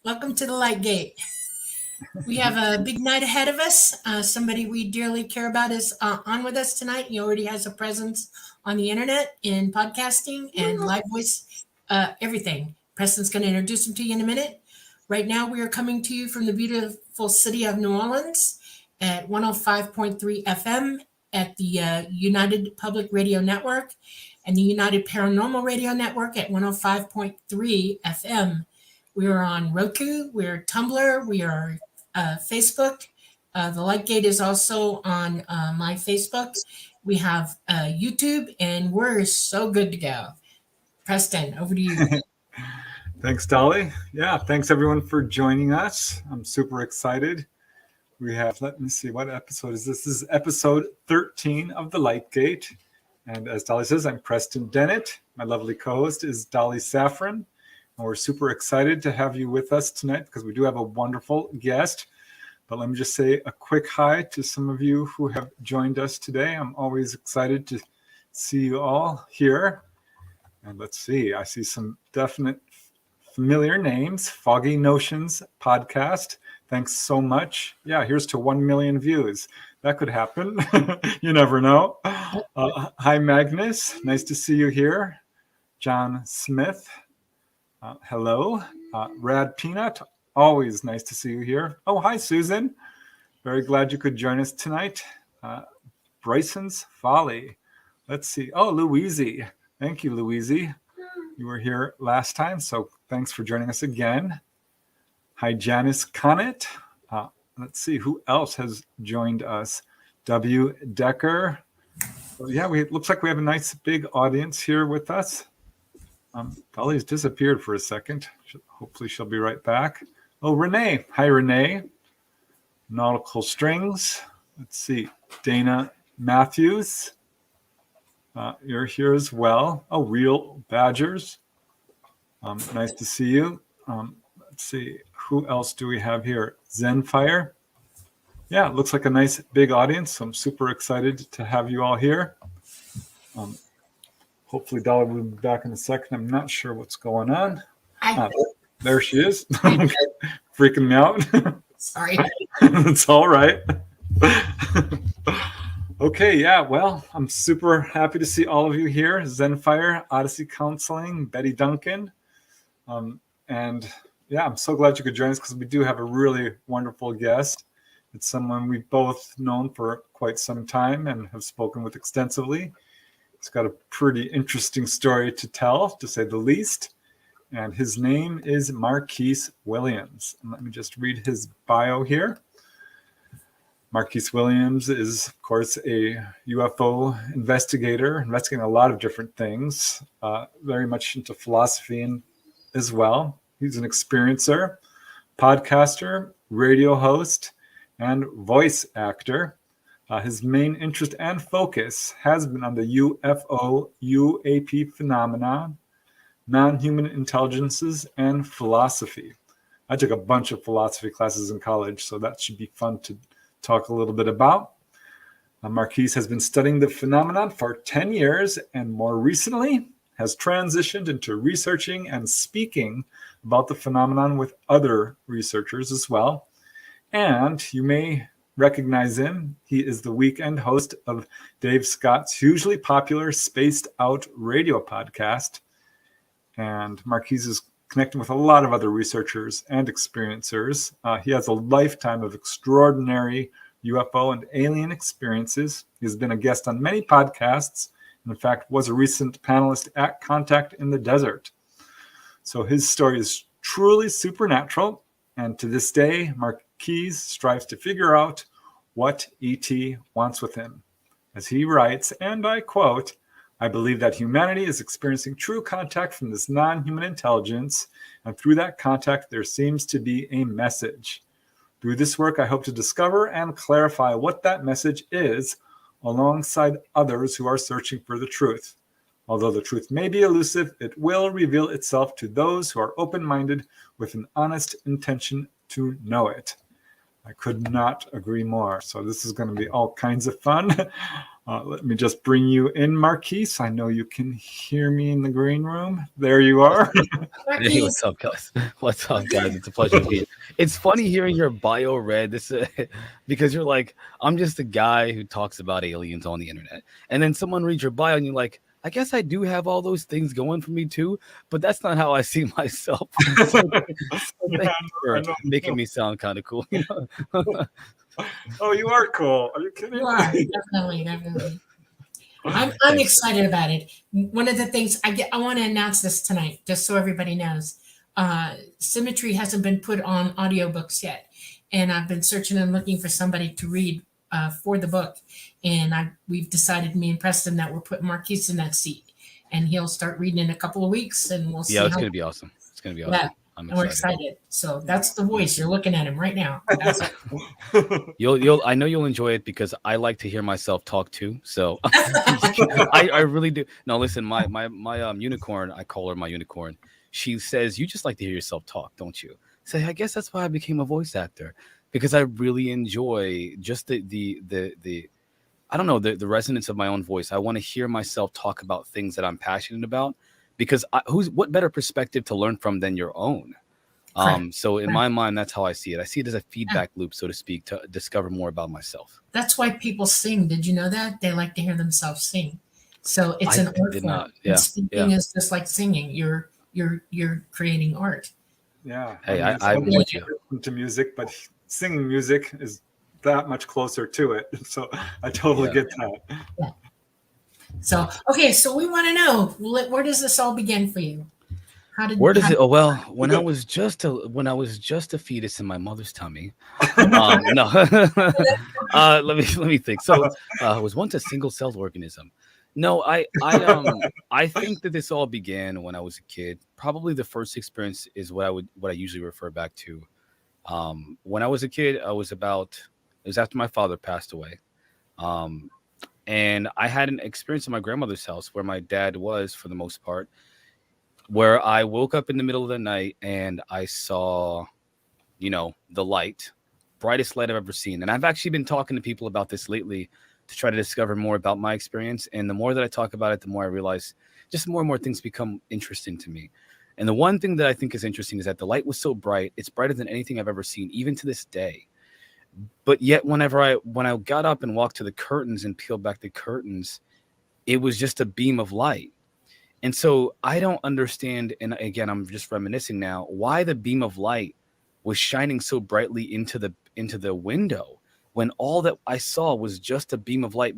Welcome to the Light Gate. We have a big night ahead of us. Somebody we dearly care about is on with us tonight. He already has a presence on the internet in podcasting and live voice, everything. Preston's going to introduce him to you in a minute. Right now, we are coming to you from the beautiful city of New Orleans at 105.3 FM at the United Public Radio Network and the United Paranormal Radio Network at 105.3 FM. We are on Roku, we're Tumblr, we are Facebook. The Lightgate is also on my Facebook. We have YouTube, and we're so good to go. Preston, over to you. Thanks, Dolly. Yeah, thanks everyone for joining us. I'm super excited. We have, let me see, what episode is this? This is episode 13 of the Lightgate. And as Dolly says, I'm Preston Dennett. My lovely co-host is Dolly Saffron. And we're super excited to have you with us tonight because we do have a wonderful guest. But let me just say a quick hi to some of you who have joined us today. I'm always excited to see you all here. And let's see, I see some definite familiar names. Foggy Notions podcast. Thanks so much. Yeah, here's to 1 million views. That could happen. You never know. Hi, Magnus. Nice to see you here. John Smith. Hello. Rad Peanut. Always nice to see you here. Oh, hi, Susan. Very glad you could join us tonight. Bryson's Folly. Let's see. Oh, Louise. Thank you, Louise. You were here last time, so thanks for joining us again. Hi, Janice Connet. Let's see who else has joined us. W. Decker. Well, yeah, it looks like we have a nice big audience here with us. Dolly's disappeared for a second. Hopefully she'll be right back. Oh, Renee. Hi, Renee. Nautical Strings. Let's see. Dana Matthews. You're here as well. Oh, Real Badgers. Nice to see you. Let's see. Who else do we have here? Zenfire. Yeah, it looks like a nice big audience. So I'm super excited to have you all here. Hopefully Dolly will be back in a second. I'm not sure what's going on. There she is. Freaking me out. Sorry. It's all right. Okay, yeah, well, I'm super happy to see all of you here. Zenfire, Odyssey Counseling, Betty Duncan. And yeah, I'm so glad you could join us because we do have a really wonderful guest. It's someone we've both known for quite some time and have spoken with extensively. He's got a pretty interesting story to tell, to say the least. And his name is Marquise Williams. And let me just read his bio here. Marquise Williams is, of course, a UFO investigator, investigating a lot of different things, very much into philosophy as well. He's an experiencer, podcaster, radio host, and voice actor. His main interest and focus has been on the UFO, UAP phenomenon, non-human intelligences, and philosophy. I took a bunch of philosophy classes in college, so that should be fun to talk a little bit about. Marquise has been studying the phenomenon for 10 years and more recently has transitioned into researching and speaking about the phenomenon with other researchers as well. And you may recognize him. He is the weekend host of Dave Scott's hugely popular Spaced Out radio podcast. And Marquise is connecting with a lot of other researchers and experiencers. He has a lifetime of extraordinary UFO and alien experiences. He's been a guest on many podcasts, and in fact was a recent panelist at Contact in the Desert. So his story is truly supernatural, and to this day, Marquise strives to figure out what ET wants with him. As he writes, and I quote, "I believe that humanity is experiencing true contact from this non-human intelligence, and through that contact, there seems to be a message. Through this work, I hope to discover and clarify what that message is, alongside others who are searching for the truth. Although the truth may be elusive, it will reveal itself to those who are open-minded with an honest intention to know it." I could not agree more. So this is going to be all kinds of fun. Let me just bring you in, Marquise. I know you can hear me in the green room. There you are. Hey, what's up, guys? What's up, guys? It's a pleasure to be here. It's funny hearing your bio read this because you're like, I'm just a guy who talks about aliens on the internet, and then someone reads your bio and you're like, I guess I do have all those things going for me too, but that's not how I see myself. So thank you for making me sound kind of cool. You know? Oh, you are cool. Are you kidding? You are, definitely. I'm excited about it. One of the things I want to announce this tonight, just so everybody knows. Symmetry hasn't been put on audiobooks yet, and I've been searching and looking for somebody to read for the book. And we've decided, me and Preston, that we're putting Marquise in that seat, and he'll start reading in a couple of weeks, and we'll see. Yeah, it's gonna be awesome. It's gonna be awesome. Yeah. I'm We're excited. So that's the voice. You're looking at him right now. That's You'll I know you'll enjoy it because I like to hear myself talk too. So I really do. No, listen, my unicorn, I call her my unicorn. She says, you just like to hear yourself talk, don't you? Say, I guess that's why I became a voice actor, because I really enjoy just the I don't know, the resonance of my own voice. I want to hear myself talk about things that I'm passionate about, because what better perspective to learn from than your own? So in my mind, that's how I see it. I see it as a feedback loop, so to speak, to discover more about myself. That's why people sing. Did you know that? They like to hear themselves sing. So it's an art form. Yeah. Speaking is just like singing. You're creating art. Yeah. Hey, I'm with you. To music, but singing music is that much closer to it. So I totally get that. Yeah. So, okay, so we want to know, where does this all begin for you? Oh, well, when I was just a fetus in my mother's tummy. No. Let me think. So I was once a single-celled organism. No, I think that this all began when I was a kid. Probably the first experience is what I usually refer back to. When I was a kid, it was after my father passed away. And I had an experience in my grandmother's house where my dad was, for the most part, where I woke up in the middle of the night and I saw, the light, brightest light I've ever seen. And I've actually been talking to people about this lately to try to discover more about my experience. And the more that I talk about it, the more I realize just more and more things become interesting to me. And the one thing that I think is interesting is that the light was so bright, it's brighter than anything I've ever seen, even to this day. But yet when I got up and walked to the curtains and peeled back the curtains, it was just a beam of light. And so I don't understand, and again, I'm just reminiscing now, why the beam of light was shining so brightly into the window when all that I saw was just a beam of light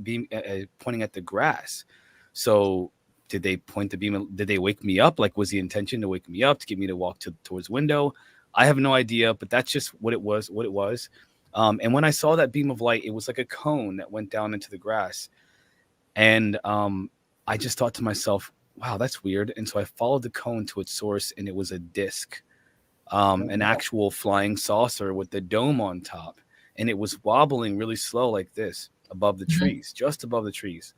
pointing at the grass. So did they point the beam? Did they wake me up? Like, was the intention to wake me up, to get me to walk towards window? I have no idea, but that's just what it was. And when I saw that beam of light, it was like a cone that went down into the grass. And I just thought to myself, wow, that's weird. And so I followed the cone to its source, and it was a disc, an actual flying saucer with the dome on top. And it was wobbling really slow like this above the trees, just above the trees.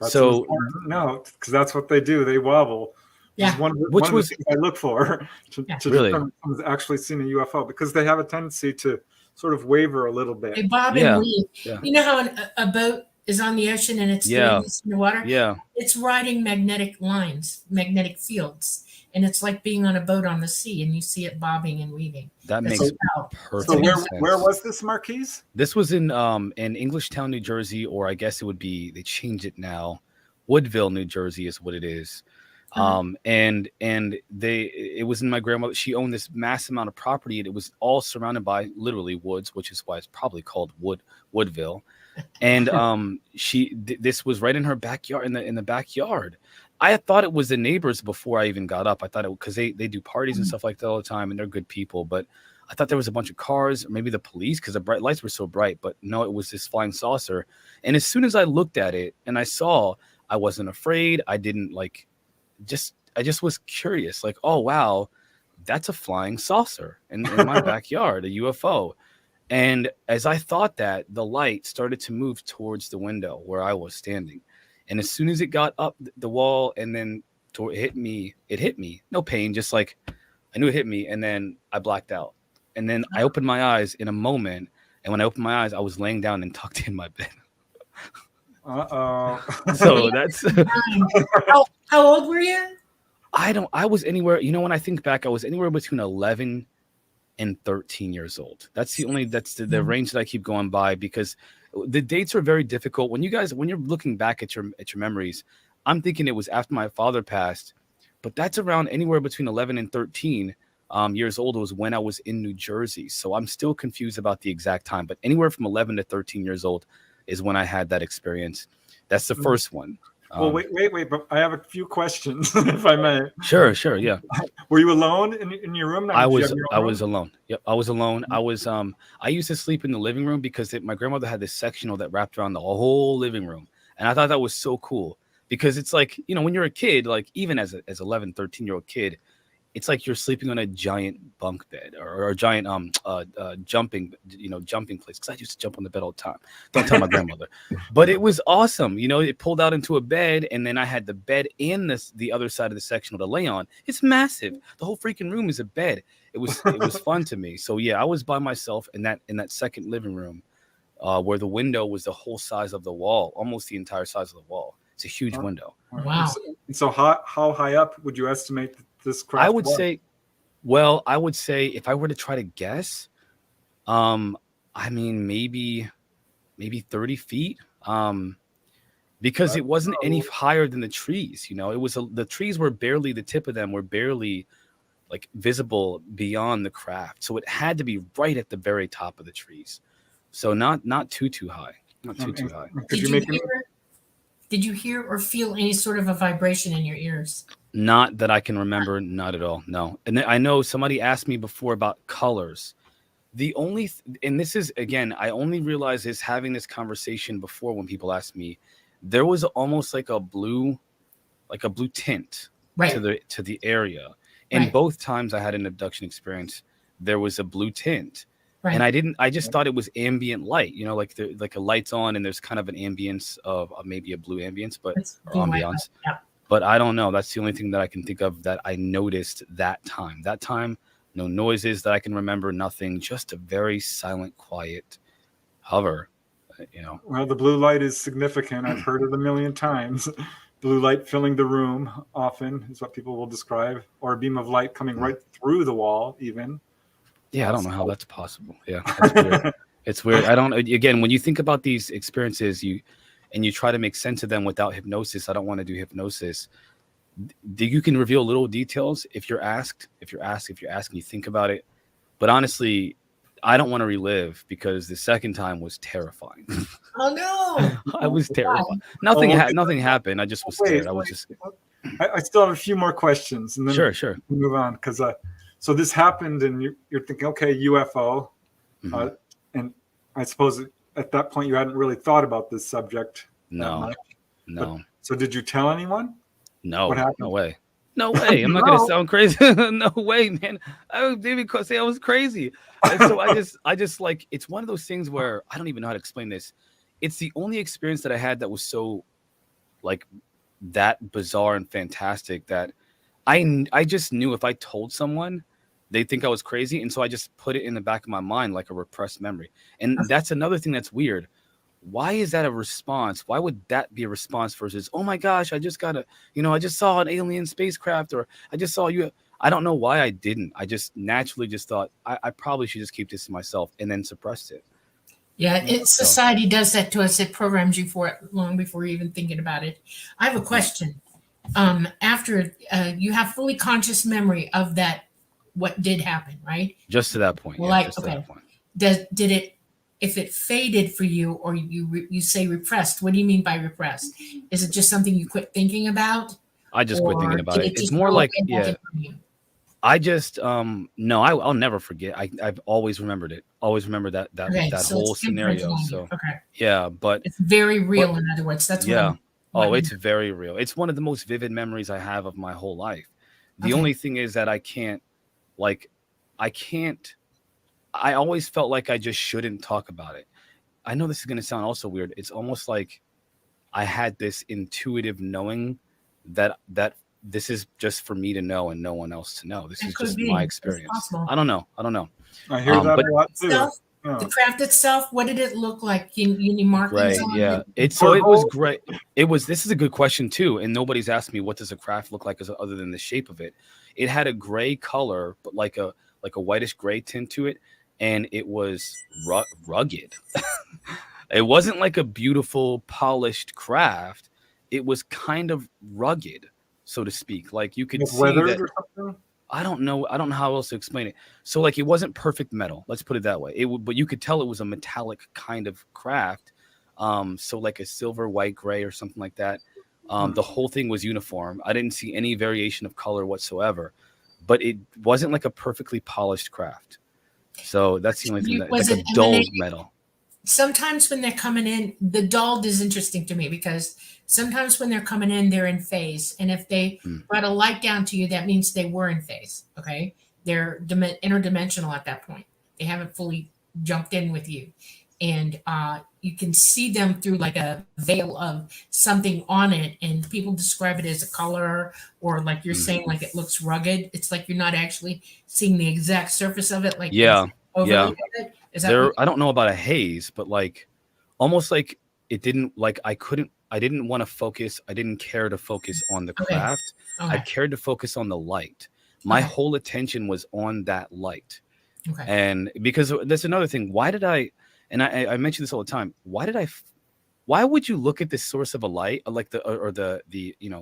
That's no, because that's what they do. They wobble. Yeah. One of the things I look for to really determine if someone's actually seen a UFO, because they have a tendency to sort of waver a little bit. They bob and weave. Yeah. You know how a boat is on the ocean and it's in the water? Yeah. It's riding magnetic lines, magnetic fields. And it's like being on a boat on the sea, and you see it bobbing and weaving. That makes perfect sense. Where was this, Marquise? This was in Englishtown, New Jersey, or I guess it would be, they changed it now. Woodville, New Jersey is what it is. And it was in my grandmother. She owned this massive amount of property, and it was all surrounded by literally woods, which is why it's probably called Woodville. And this was right in her backyard, in the backyard. I had thought it was the neighbors before I even got up. I thought it, because they do parties and stuff like that all the time, and they're good people. But I thought there was a bunch of cars, or maybe the police, because the bright lights were so bright. But no, it was this flying saucer. And as soon as I looked at it and I saw, I wasn't afraid. I didn't I just was curious, like, oh, wow, that's a flying saucer in my backyard, a UFO. And as I thought that, the light started to move towards the window where I was standing. And as soon as it got up the wall and then it hit me, no pain, just like I knew it hit me. And then I blacked out. And then I opened my eyes in a moment. And when I opened my eyes, I was laying down and tucked in my bed. So that's How old were you? I was anywhere, when I think back, I was anywhere between 11 and 13 years old. That's the range that I keep going by, because the dates are very difficult. When you're looking back at your memories, I'm thinking it was after my father passed, but that's around anywhere between 11 and 13 years old was when I was in New Jersey. So I'm still confused about the exact time, but anywhere from 11 to 13 years old is when I had that experience. That's the first one. Well, wait, but I have a few questions, if I may. Sure, yeah. Were you alone in your room? I was alone. Yep, I was alone. I used to sleep in the living room because my grandmother had this sectional that wrapped around the whole living room. And I thought that was so cool, because it's like, when you're a kid, like even as 11, 13-year-old kid, it's like you're sleeping on a giant bunk bed or a giant jumping place. Because I used to jump on the bed all the time. Don't tell my grandmother. But it was awesome. It pulled out into a bed, and then I had the bed and the other side of the sectional to lay on. It's massive. The whole freaking room is a bed. It was fun to me. So yeah, I was by myself in that second living room, where the window was the whole size of the wall, almost the entire size of the wall. It's a huge window. Wow. So how high up would you estimate this craft? I would say if I were to try to guess, maybe 30 feet. Because it wasn't any higher than the trees. It was the trees were barely, the tip of them were barely like visible beyond the craft. So it had to be right at the very top of the trees. So not too high. Not too high. Did you hear or feel any sort of a vibration in your ears? Not that I can remember, not at all. No. And I know somebody asked me before about colors. The only, and this is, again, I only realized this having this conversation before when people asked me, there was almost like a blue tint to the area. And both times I had an abduction experience, there was a blue tint. Right. And I just thought it was ambient light, like a light's on and there's kind of an ambience of maybe a blue ambience, or ambiance. Yeah. But I don't know. That's the only thing that I can think of that I noticed that time. That time, no noises that I can remember, nothing, just a very silent, quiet hover, Well, the blue light is significant. I've heard it a million times. Blue light filling the room often is what people will describe, or a beam of light coming right through the wall even. Yeah, I don't know how that's possible. Yeah, that's weird. It's weird. Again, when you think about these experiences, you try to make sense of them without hypnosis. I don't want to do hypnosis. You can reveal little details if you're asked, and you think about it. But honestly, I don't want to relive, because the second time was terrifying. Oh no! I was terrified. Nothing happened. I just was scared. I still have a few more questions, and then sure. We'll move on, because so this happened, and you're thinking, okay, UFO, and I suppose at that point you hadn't really thought about this subject. No. But, so did you tell anyone? No. What happened? No way. I'm not gonna sound crazy. No way, man. I would maybe say I was crazy. And so I just like, it's one of those things where I don't even know how to explain this. It's the only experience that I had that was so like that bizarre and fantastic that I just knew if I told someone, they'd think I was crazy. And so I just put it in the back of my mind like a repressed memory. And that's another thing that's weird. Why is that a response? Why would that be a response versus, oh my gosh, I just saw an alien spacecraft, or I just saw you. I don't know why I didn't. I just naturally just thought I probably should just keep this to myself, and then suppressed it. Yeah, society does that to us. It programs you for it long before you're even thinking about it. I have a question. After you have fully conscious memory of that, what did happen, right? Just to that point. Well, to that point. Did it? If it faded for you, or you say repressed, what do you mean by repressed? Is it just something you quit thinking about? I just quit thinking about it. It's more like, I just no, I'll never forget. I've always remembered it. Always remember that whole scenario. So yeah, but it's very real. In other words, that's it's very real. It's one of the most vivid memories I have of my whole life. The only thing is that I always felt like I just shouldn't talk about it. I know this is going to sound also weird. It's almost like I had this intuitive knowing that this is just for me to know and no one else to know. This is just my experience. I don't know. I hear that a lot too. The craft itself, what did it look like? Any markings Gray, on yeah. it? So it was great. This is a good question too. And nobody's asked me what does a craft look like other than the shape of it. It had a gray color, but like a whitish gray tint to it. And it was rugged. It wasn't like a beautiful polished craft. It was kind of rugged, so to speak. Like you could see that. Or something? I don't know how else to explain it. So like it wasn't perfect metal. Let's put it that way. But you could tell it was a metallic kind of craft. So like a silver, white, gray, or something like that. The whole thing was uniform. I didn't see any variation of color whatsoever. But it wasn't like a perfectly polished craft. So that's the only thing, like a dulled metal. Sometimes when they're coming in, the dulled is interesting to me because sometimes when they're coming in, they're in phase. And if they brought a light down to you, that means they were in phase. Okay. They're interdimensional at that point. They haven't fully jumped in with you. And you can see them through like a veil of something on it. And people describe it as a color, or like you're saying, like it looks rugged. It's like you're not actually seeing the exact surface of it. Like, yeah. Is that I don't know about a haze, but like almost like it didn't, like I didn't want to focus. I didn't care to focus on the craft. Okay. I cared to focus on the light. My whole attention was on that light. Okay. And because that's another thing. Why did I mention this all the time. Why would you look at the source of a light, like the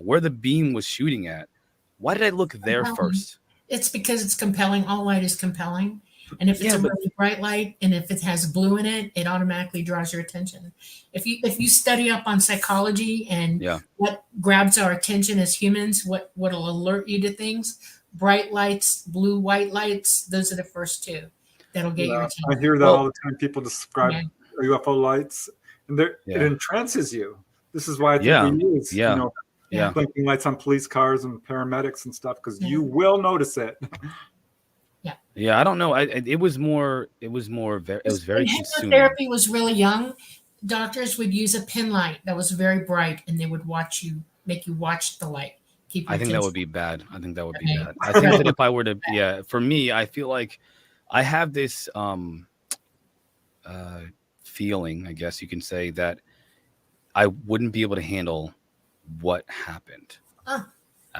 where the beam was shooting at? Why did I look there first? It's because it's compelling. All light is compelling. And if it's a really bright light and if it has blue in it, it automatically draws your attention. If you study up on psychology and what grabs our attention as humans, what'll alert you to things, bright lights, blue, white lights, those are the first two that'll get your attention. I hear that all the time. People describe UFO lights, and it entrances you. This is why I think we use blinking lights on police cars and paramedics and stuff, because you will notice it. Yeah, I don't know. It was very consuming. Hypnotherapy was really young. Doctors would use a pin light that was very bright, and they would make you watch the light. I think that would be bad. I think that if I were to, for me, I feel like I have this feeling, I guess you can say, that I wouldn't be able to handle what happened.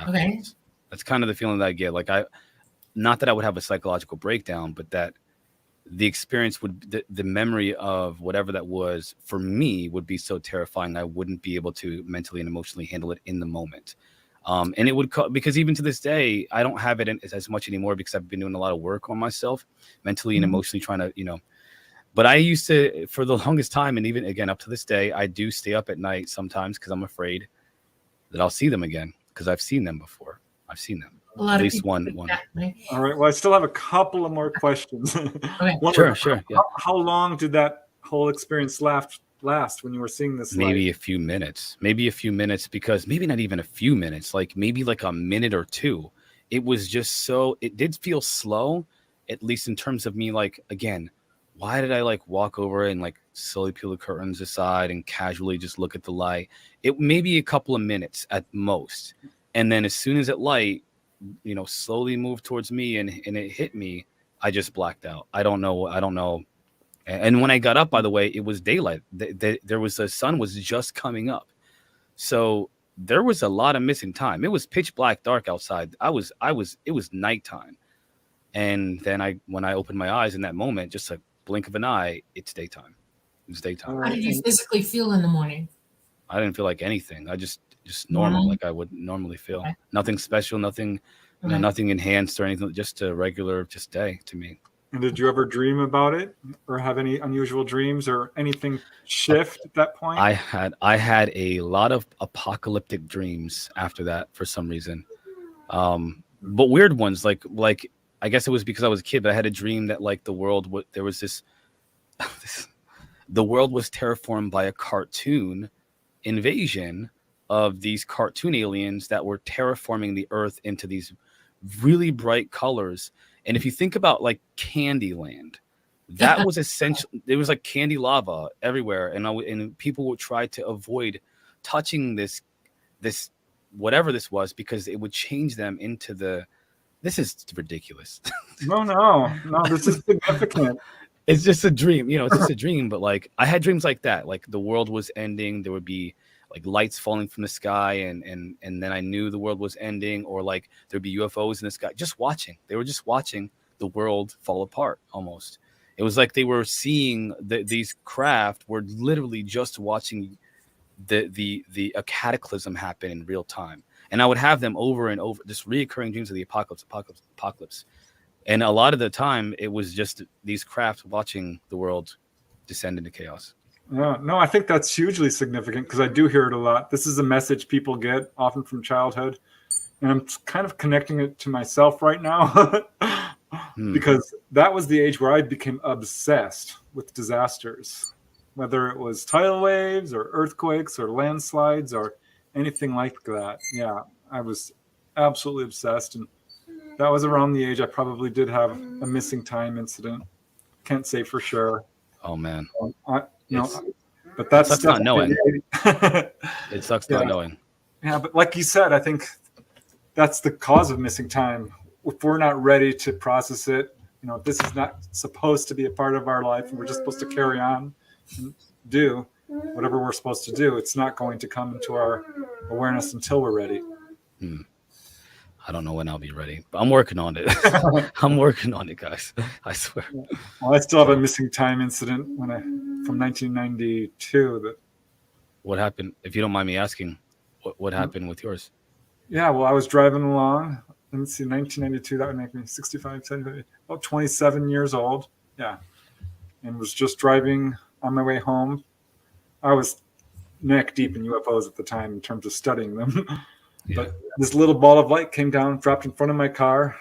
Okay. That's kind of the feeling that I get. Like not that I would have a psychological breakdown, but that the experience the memory of whatever that was for me would be so terrifying. I wouldn't be able to mentally and emotionally handle it in the moment. And it would because even to this day, I don't have it as much anymore because I've been doing a lot of work on myself mentally and emotionally trying to, but I used to, for the longest time, and even again, up to this day, I do stay up at night sometimes because I'm afraid that I'll see them again because I've seen them before. I've seen them. At least one. All right. Well, I still have a couple of more questions. Okay. Sure. Yeah. How long did that whole experience last when you were seeing this? Maybe a few minutes, because maybe not even a few minutes, like maybe like a minute or two. It was just it did feel slow, at least in terms of me. Like, again, why did I like walk over and like slowly peel the curtains aside and casually just look at the light? It maybe a couple of minutes at most. And then as soon as it light, slowly moved towards me and it hit me, I just blacked out. I don't know. And when I got up, by the way, it was daylight. The sun was just coming up. So there was a lot of missing time. It was pitch black dark outside. It was nighttime. And then when I opened my eyes in that moment, just a blink of an eye, it's daytime. It was daytime. How did you physically feel in the morning? I didn't feel like anything. I just normal, like I would normally feel. Okay. Nothing special, nothing, nothing enhanced or anything. Just a regular, day to me. And did you ever dream about it, or have any unusual dreams, or anything shift at that point? I had a lot of apocalyptic dreams after that for some reason, but weird ones. Like I guess it was because I was a kid, but I had a dream that like the world the world was terraformed by a cartoon invasion of these cartoon aliens that were terraforming the earth into these really bright colors. And if you think about like Candyland, that was essential. There was like candy lava everywhere, and people would try to avoid touching this whatever this was because it would change them into this is ridiculous. No, this is significant. it's just a dream, it's just a dream. But like I had dreams like that, like the world was ending, there would be like lights falling from the sky, and then I knew the world was ending, or like there'd be UFOs in the sky, just watching. They were just watching the world fall apart almost. It was like they were seeing these craft were literally just watching a cataclysm happen in real time. And I would have them over and over, just reoccurring dreams of the apocalypse. And a lot of the time, it was just these craft watching the world descend into chaos. No, I think that's hugely significant because I do hear it a lot. This is a message people get often from childhood. And I'm kind of connecting it to myself right now because that was the age where I became obsessed with disasters, whether it was tidal waves or earthquakes or landslides or anything like that. Yeah, I was absolutely obsessed. And that was around the age I probably did have a missing time incident. Can't say for sure. Oh, man. But that's sucks not knowing. It sucks not knowing. Yeah, but like you said, I think that's the cause of missing time. If we're not ready to process it, this is not supposed to be a part of our life, and we're just supposed to carry on and do whatever we're supposed to do. It's not going to come into our awareness until we're ready. I don't know when I'll be ready, but I'm working on it. I'm working on it, guys. I swear. Well, I still have a missing time incident from 1992. That. What happened? If you don't mind me asking, what happened with yours? Yeah, well, I was driving along. Let's see, 1992. That would make me 65, 75, about 27 years old. Yeah, and was just driving on my way home. I was neck deep in UFOs at the time in terms of studying them. Yeah. But this little ball of light came down, dropped in front of my car,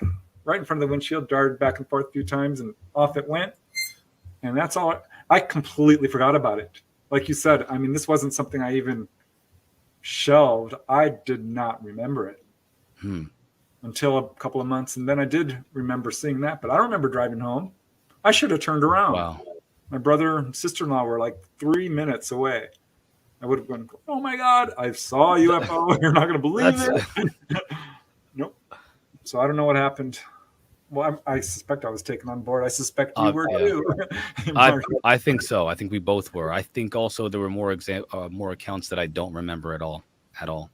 right in front of the windshield, darted back and forth a few times, and off it went. And that's all. I completely forgot about it. Like you said, I mean, this wasn't something I even shelved. I did not remember it until a couple of months. And then I did remember seeing that, but I don't remember driving home. I should have turned around. Wow. My brother and sister-in-law were like 3 minutes away. I would have gone, oh my God, I saw a UFO. You're not going to believe it. Nope. So I don't know what happened. Well, I suspect I was taken on board. I suspect you were too. I think so. I think we both were. I think also there were more accounts that I don't remember at all.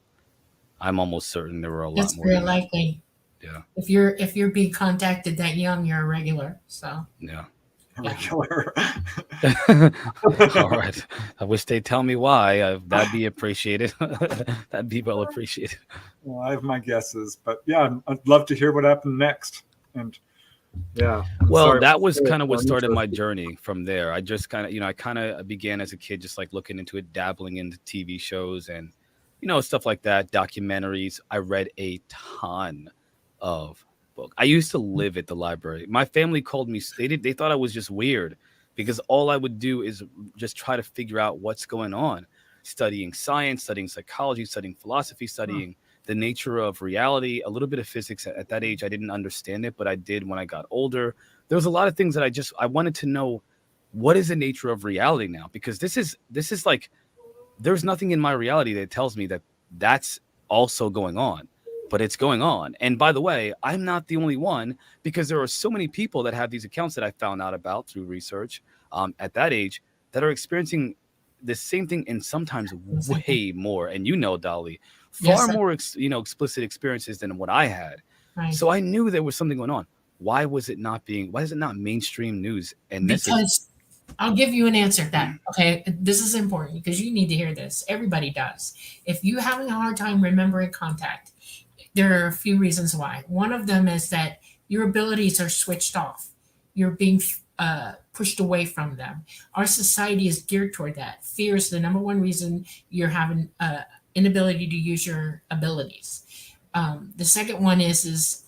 I'm almost certain there were a lot more. That's very likely. Yeah. If you're being contacted that young, you're a regular. So. Yeah. Regular. All right. I wish they'd tell me why. That'd be appreciated. That'd be well appreciated. Well, I have my guesses, but yeah, I'd love to hear what happened next. And yeah. Well, that was kind of what started my journey from there. I just kind of, I kind of began as a kid, just like looking into it, dabbling into TV shows and, stuff like that, documentaries. I read a ton of book. I used to live at the library. My family called me. They thought I was just weird because all I would do is just try to figure out what's going on, studying science, studying psychology, studying philosophy, studying the nature of reality, a little bit of physics. At that age, I didn't understand it, but I did when I got older. There was a lot of things that I wanted to know, what is the nature of reality now? Because this is like, there's nothing in my reality that tells me that that's also going on. But it's going on. And by the way, I'm not the only one, because there are so many people that have these accounts that I found out about through research at that age that are experiencing the same thing, and sometimes way more. And Dolly, far more explicit experiences than what I had. Right. So I knew there was something going on. Why is it not mainstream news? And because I'll give you an answer to that. Okay, this is important because you need to hear this. Everybody does. If you're having a hard time remembering contact, there are a few reasons why. One of them is that your abilities are switched off. You're being pushed away from them. Our society is geared toward that. Fear is the number one reason you're having inability to use your abilities. The second one is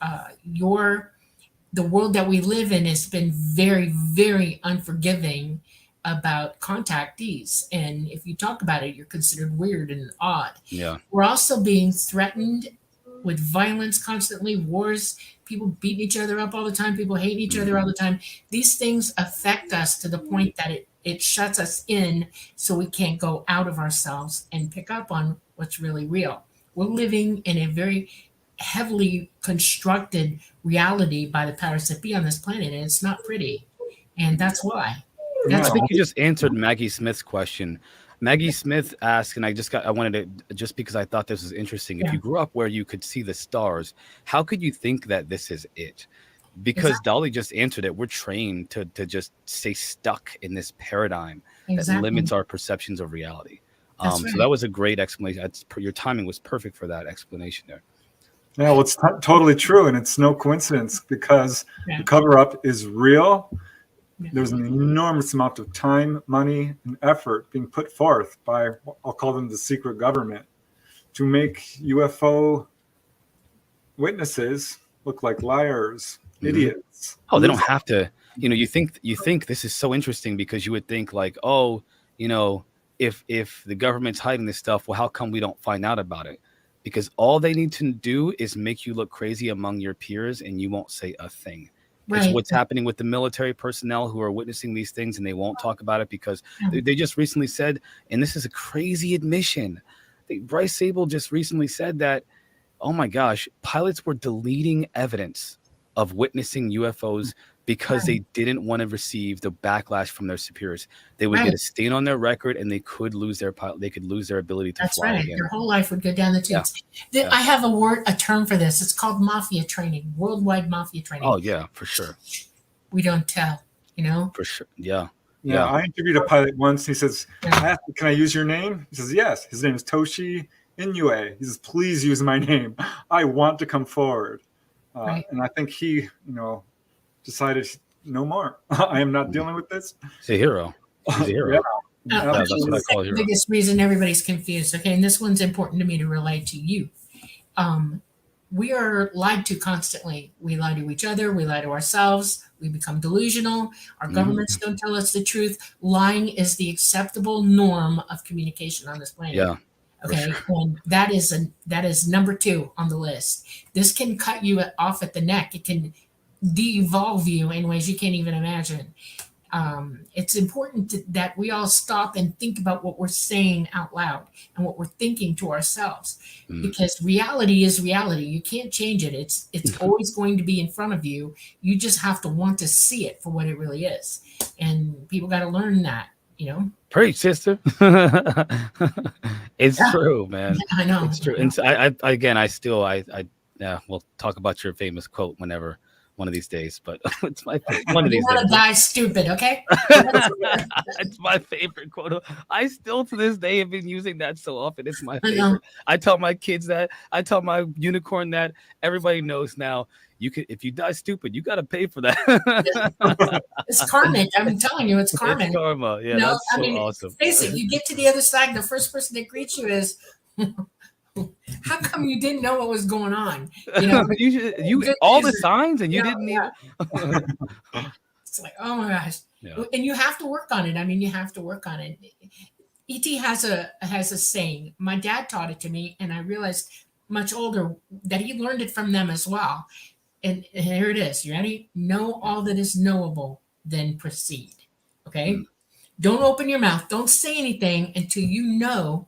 the world that we live in has been very, very unforgiving about contactees. And if you talk about it, you're considered weird and odd. Yeah. We're also being threatened with violence constantly, wars, people beating each other up all the time, people hating each other all the time. These things affect us to the point that it shuts us in, so we can't go out of ourselves and pick up on what's really real. We're living in a very heavily constructed reality by the powers that be on this planet, and it's not pretty. And that's why. I think you just answered Maggie Smith's question. Maggie Smith asked, and I wanted to, just because I thought this was interesting. If you grew up where you could see the stars, how could you think that this is it? Because Dolly just answered it. We're trained to just stay stuck in this paradigm that limits our perceptions of reality. So that was a great explanation. Your timing was perfect for that explanation there. Yeah, well, it's totally true. And it's no coincidence because the cover-up is real. There's an enormous amount of time, money, and effort being put forth by, I'll call them the secret government, to make UFO witnesses look like liars, idiots. Oh, they don't have to. You think this is so interesting because you would think like, oh, if the government's hiding this stuff, well, how come we don't find out about it? Because all they need to do is make you look crazy among your peers, and you won't say a thing. Right. It's what's happening with the military personnel who are witnessing these things, and they won't talk about it because they just recently said, and this is a crazy admission, Bryce Sable just recently said that, oh my gosh, pilots were deleting evidence of witnessing UFOs because they didn't want to receive the backlash from their superiors. They would get a stain on their record, and they could lose their pilot. They could lose their ability to fly again. Their whole life would go down the tubes. I have a term for this. It's called mafia training, worldwide mafia training. Oh yeah, for sure. We don't tell, For sure. Yeah. I interviewed a pilot once. He says, "Can I use your name?" He says, "Yes." His name is Toshi Inoue. He says, "Please use my name. I want to come forward." And I think he, decided no more. I am not dealing with this. He's a hero. He's a hero. That's what I call a hero. The biggest reason everybody's confused. Okay, and this one's important to me to relate to you. We are lied to constantly. We lie to each other. We lie to ourselves. We become delusional. Our governments don't tell us the truth. Lying is the acceptable norm of communication on this planet. Yeah. Okay, and that is number 2 on the list. This can cut you off at the neck. It can de-evolve you in ways you can't even imagine. It's important that we all stop and think about what we're saying out loud and what we're thinking to ourselves, because reality is reality. You can't change it. It's always going to be in front of you. You just have to want to see it for what it really is, and people got to learn that. Preach, sister. It's true, man. I know. It's true. And we'll talk about your famous quote whenever one of these days, but it's my one of these days. You want to die stupid, okay? It's my favorite quote. I still to this day have been using that so often. It's my favorite. I tell my kids that. I tell my unicorn that. Everybody knows now. If you die stupid, you got to pay for that. It's karmic. I'm telling you, it's karmic. It's karma. Yeah, that's so awesome. Face it, you get to the other side, the first person that greets you is, how come you didn't know what was going on? You all the signs, and you didn't even. It's like, oh my gosh. Yeah. And you have to work on it. You have to work on it. E.T. has a saying. My dad taught it to me, and I realized much older that he learned it from them as well. And here it is. You ready? Know all that is knowable, then proceed. Okay? Don't open your mouth. Don't say anything until you know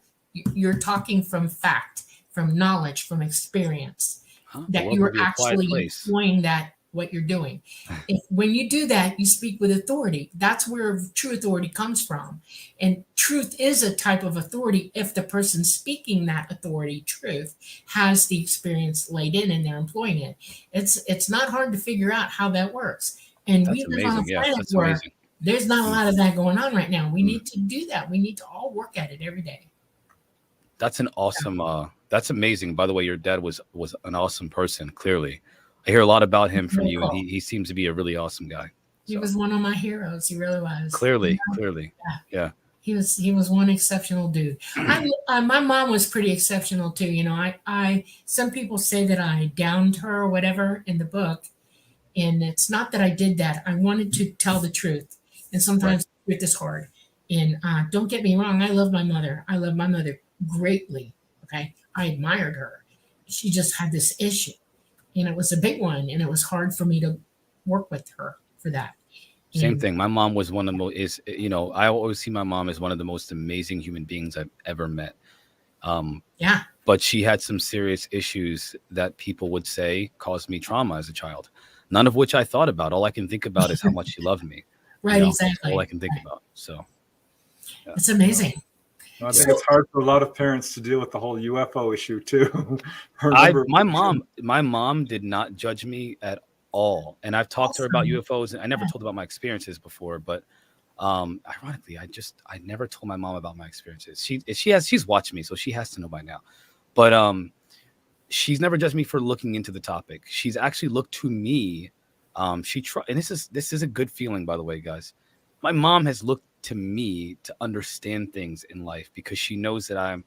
you're talking from fact, from knowledge, from experience, that you are actually employing what you're doing. When you do that, you speak with authority. That's where true authority comes from. And truth is a type of authority if the person speaking that authority, truth, has the experience laid in and they're employing it. It's not hard to figure out how that works. And we live on a planet where there's not a lot of that going on right now. We need to do that. We need to all work at it every day. That's an awesome, that's amazing. By the way, your dad was an awesome person, clearly. I hear a lot about him from you, and he seems to be a really awesome guy. He was one of my heroes. He really was. Clearly. Yeah. He was one exceptional dude. My mom was pretty exceptional too. Some people say that I downed her or whatever in the book, and it's not that I did that. I wanted to tell the truth, and sometimes the truth is hard. And don't get me wrong, I love my mother. I love my mother greatly. Okay, I admired her. She just had this issue. And it was a big one, and it was hard for me to work with her for that. Same thing. My mom was one of the most, I always see my mom as one of the most amazing human beings I've ever met. But she had some serious issues that people would say caused me trauma as a child, none of which I thought about. All I can think about is how much she loved me. Right, You know, exactly. That's all I can think about. So yeah. It's amazing. I think it's hard for a lot of parents to deal with the whole UFO issue too. My mom did not judge me at all, and I've talked to her about UFOs, and I never told about my experiences before. But ironically, I never told my mom about my experiences. She's watched me, so she has to know by now. But she's never judged me for looking into the topic. She's actually looked to me. And this is a good feeling, by the way, guys. My mom has looked to me to understand things in life because she knows that I'm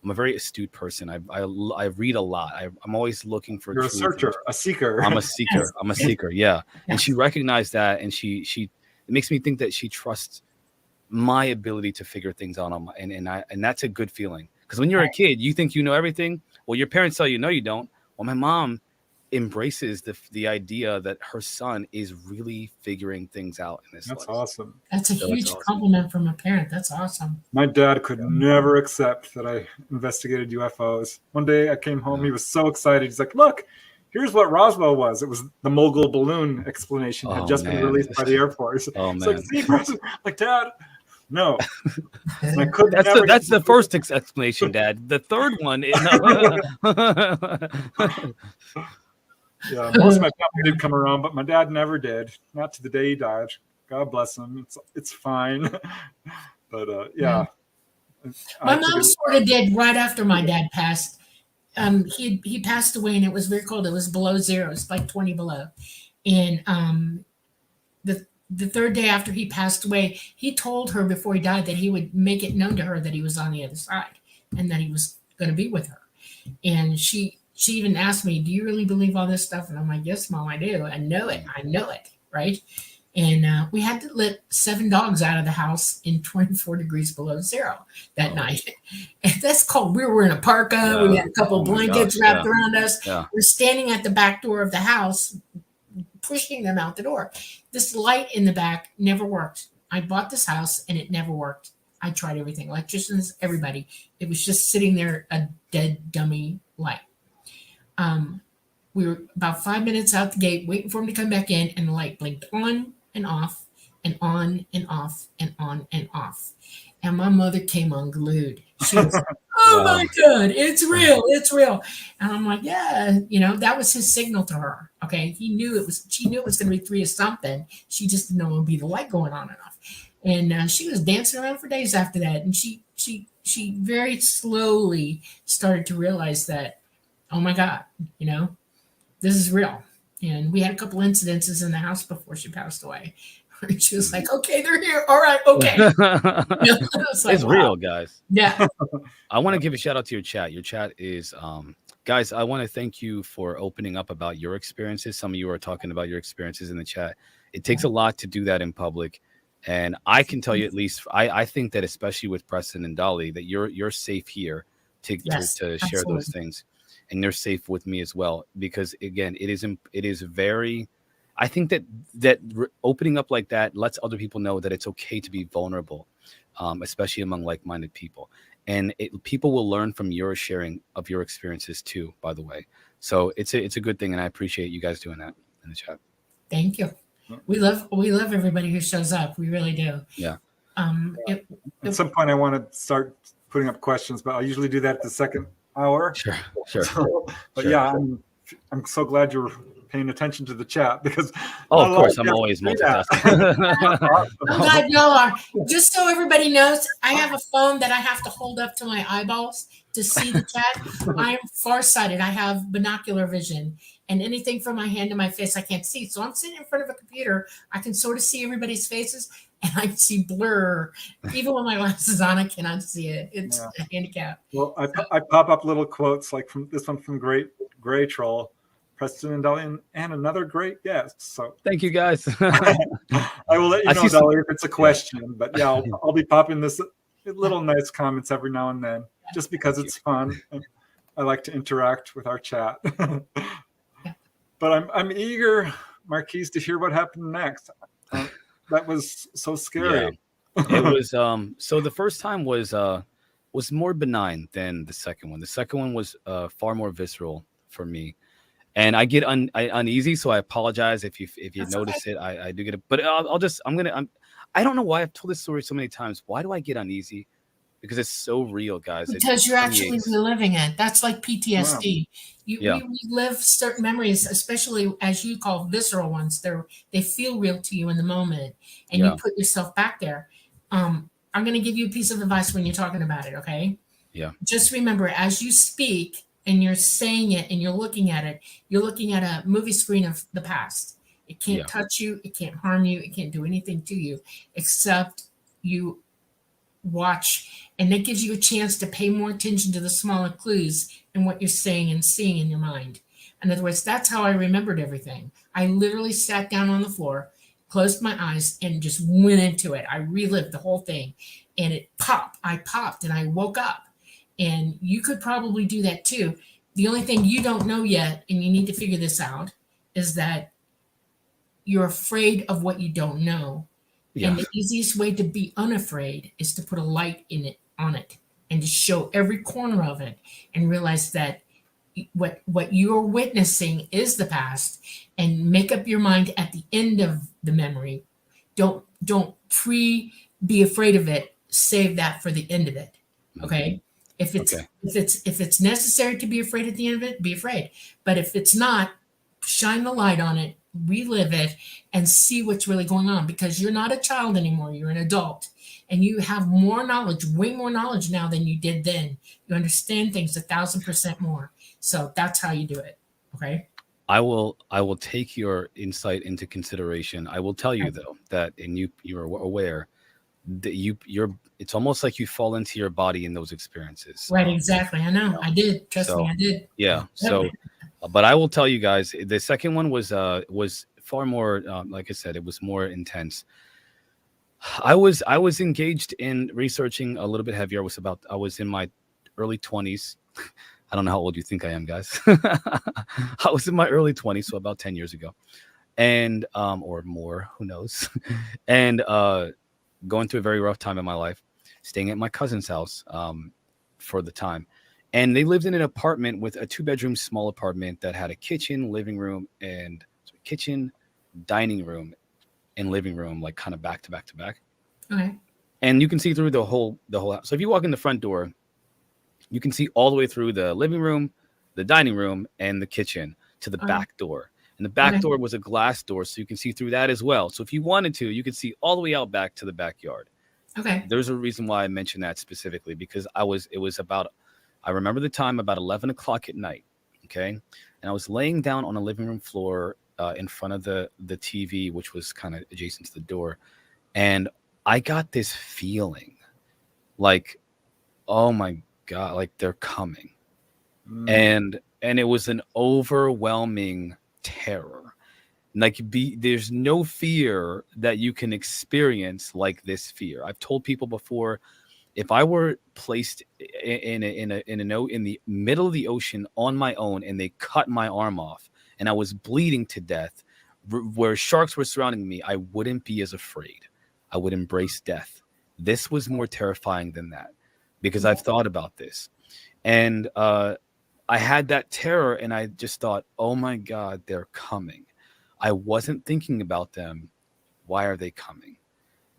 a very astute person. I read a lot. I'm always looking for. You're a searcher, a seeker. I'm a seeker. Yes. I'm a seeker. Yeah. Yes. And she recognized that, and it makes me think that she trusts my ability to figure things out and that's a good feeling. Because when you're a kid, you think you know everything. Well, your parents tell you no, you don't. Well, my mom embraces the idea that her son is really figuring things out in this life. That's awesome. That's a huge compliment from a parent. That's awesome. My dad could never accept that I investigated UFOs. One day I came home, he was so excited. He's like, look, here's what Roswell was. It was the mogul balloon explanation had just been released by the Air Force. Oh, it's man. like, see, Preston, like, Dad, no. That's the first explanation, Dad. The third one is yeah, most of my family did come around, but my dad never did. Not to the day he died. God bless him. It's fine. But yeah. My mom sort of did right after my dad passed. He passed away, and it was very cold. It was below zero. It's like 20 below. And the third day after he passed away, he told her before he died that he would make it known to her that he was on the other side and that he was going to be with her. And she even asked me, do you really believe all this stuff? And I'm like, yes, Mom, I do. I know it. Right. And we had to let 7 dogs out of the house in 24 degrees below zero that night. And that's cold. We were in a parka. Yeah. We had a couple of blankets wrapped around us. Yeah. We're standing at the back door of the house, pushing them out the door. This light in the back never worked. I bought this house and it never worked. I tried everything, electricians, everybody. It was just sitting there, a dead dummy light. We were about 5 minutes out the gate waiting for him to come back in, and the light blinked on and off and on and off and on and off. And my mother came unglued. She was, oh my God, it's real. It's real. And I'm like, yeah, that was his signal to her. Okay. She knew it was going to be 3 or something. She just didn't know it would be the light going on and off. And she was dancing around for days after that. And she very slowly started to realize that, oh my God, this is real. And we had a couple incidences in the house before she passed away. She was like, okay, they're here. All right. Okay. It's real, guys. Yeah. I want to give a shout out to your chat. Your chat is, guys, I want to thank you for opening up about your experiences. Some of you are talking about your experiences in the chat. It takes a lot to do that in public. And I can tell you, at least, I think that especially with Preston and Dolly, that you're safe here to share those things. And you're safe with me as well, because again, it is very, I think that opening up like that lets other people know that it's okay to be vulnerable, especially among like-minded people. And people will learn from your sharing of your experiences too, by the way. So it's a good thing. And I appreciate you guys doing that in the chat. Thank you. We love everybody who shows up. We really do. Yeah. At some point I want to start putting up questions, but I'll usually do that at the second hour. Sure. But yeah, I'm so glad you're paying attention to the chat, because of course I'm always multitasking. I'm glad y'all are. Just so everybody knows, I have a phone that I have to hold up to my eyeballs to see the chat. I am farsighted. I have binocular vision, and anything from my hand to my face I can't see. So I'm sitting in front of a computer. I can sort of see everybody's faces, and I see blur. Even with my glasses on, I cannot see it. It's a handicap. Well, I pop up little quotes like from this one from Gray Troll, Preston and Dolly, and another great guest. So thank you, guys. I will let you know, Dolly, if it's a question. But yeah, I'll be popping this little nice comments every now and then, just because it's fun. And I like to interact with our chat. But I'm eager, Marquise, to hear what happened next. That was so scary. Yeah. It was so the first time was more benign than the second one. The second one was far more visceral for me, and I get uneasy, so I apologize if you notice it. I do get it, but I don't know why I've told this story so many times. Why do I get uneasy? Because it's so real, guys. Because you're actually reliving it. That's like PTSD. Yeah. We relive certain memories, especially as you call visceral ones. They feel real to you in the moment, and you put yourself back there. I'm going to give you a piece of advice when you're talking about it, okay? Yeah. Just remember, as you speak and you're saying it and you're looking at it, you're looking at a movie screen of the past. It can't touch you. It can't harm you. It can't do anything to you except you watch, and that gives you a chance to pay more attention to the smaller clues in what you're saying and seeing in your mind. In other words, that's how I remembered everything. I literally sat down on the floor, closed my eyes, and just went into it. I relived the whole thing, and it popped. I popped, and I woke up. And you could probably do that too. The only thing you don't know yet, and you need to figure this out, is that you're afraid of what you don't know. Yeah. And the easiest way to be unafraid is to put a light on it and to show every corner of it and realize that what you're witnessing is the past, and make up your mind at the end of the memory. Don't be afraid of it. Save that for the end of it. Okay. If it's necessary to be afraid at the end of it, be afraid. But if it's not, shine the light on it, relive it, and see what's really going on, because you're not a child anymore. You're an adult, and you have more knowledge, way more knowledge now than you did then. You understand things 1,000% more. So that's how you do it. Okay. I will take your insight into consideration. I will tell you though that, and you're aware that it's almost like you fall into your body in those experiences. Right. Exactly. I know. I did. Trust me. I did. Yeah. So, but I will tell you guys, the second one was far more, like I said, it was more intense. I was engaged in researching a little bit heavier. I was in my early 20s. I don't know how old you think I am, guys. I was in my early 20s, so about 10 years ago, and or more, who knows, and going through a very rough time in my life, staying at my cousin's house for the time. And they lived in an apartment with a 2-bedroom small apartment that had a kitchen, living room, and kitchen, dining room, and living room, like kind of back to back to back. Okay. And you can see through the whole house. So if you walk in the front door, you can see all the way through the living room, the dining room, and the kitchen to the back door. And the back door was a glass door, so you can see through that as well. So if you wanted to, you could see all the way out back to the backyard. Okay. There's a reason why I mentioned that specifically, because I remember the time about 11 o'clock at night. Okay. And I was laying down on a living room floor in front of the TV, which was kind of adjacent to the door. And I got this feeling like, oh my God, like they're coming. And it was an overwhelming terror. Like there's no fear that you can experience like this fear. I've told people before, if I were placed in the middle of the ocean on my own and they cut my arm off and I was bleeding to death, where sharks were surrounding me, I wouldn't be as afraid. I would embrace death. This was more terrifying than that, because I've thought about this. And I had that terror, and I just thought, oh my God, they're coming. I wasn't thinking about them. Why are they coming?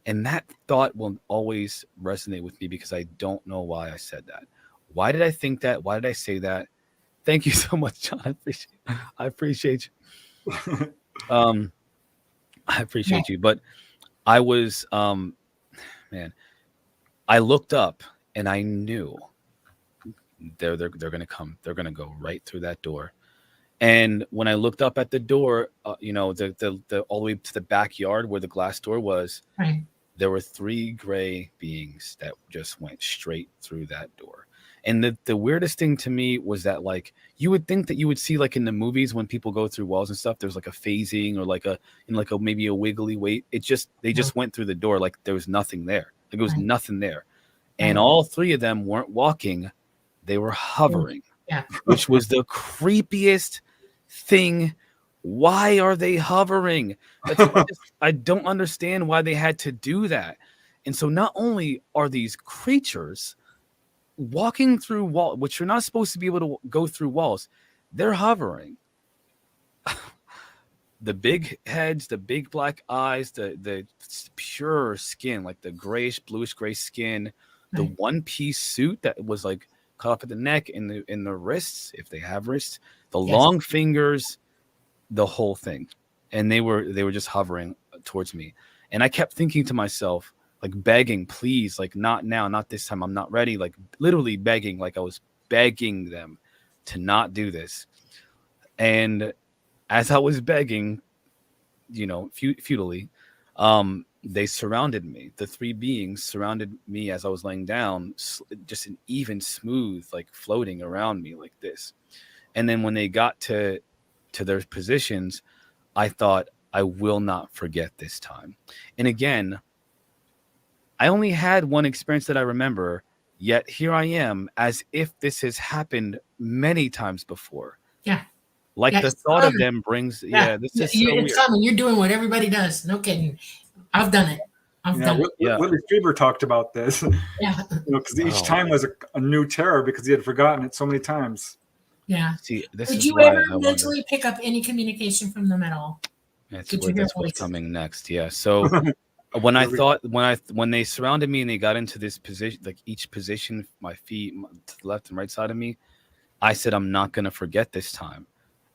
And that thought will always resonate with me, because I don't know why I said that. Why did I think that? Why did I say that? Thank you so much, John. I appreciate you. I appreciate you. But I was, man, I looked up and I knew they're going to come. They're going to go right through that door. And when I looked up at the door, the all the way to the backyard where the glass door was, there were 3 gray beings that just went straight through that door. And the weirdest thing to me was that, like, you would think that you would see, like in the movies when people go through walls and stuff, there's like a phasing or like maybe a wiggly weight. They just went through the door like there was nothing there. Like it was nothing there. And all 3 of them weren't walking. They were hovering, which was the creepiest thing. Why are they hovering? I don't understand why they had to do that. And so not only are these creatures walking through walls, which you're not supposed to be able to go through walls, they're hovering. the big heads, the big black eyes, the pure skin, like the grayish, bluish gray skin, the one-piece suit that was like cut off at the neck and the wrists, if they have wrists, the long fingers, the whole thing. And they were just hovering towards me. And I kept thinking to myself, like begging, please, like not now, not this time. I'm not ready. Like literally begging, like I was begging them to not do this. And as I was begging, you know, futilely, they surrounded me. The three beings surrounded me as I was laying down, just an even smooth, like floating around me like this. And then when they got to their positions, I thought, I will not forget this time. And again, I only had one experience that I remember, yet here I am as if this has happened many times before. Yeah. Like the thought of them brings, this is so it's common. You're doing what everybody does. No kidding. I've done it. Whitley Strieber talked about this. Yeah. Because each time was a new terror because he had forgotten it so many times. Yeah. See, did you ever mentally pick up any communication from them at all? That's what's coming next. Yeah. So when they surrounded me and they got into this position, like each position, my feet to the left and right side of me, I said, I'm not going to forget this time.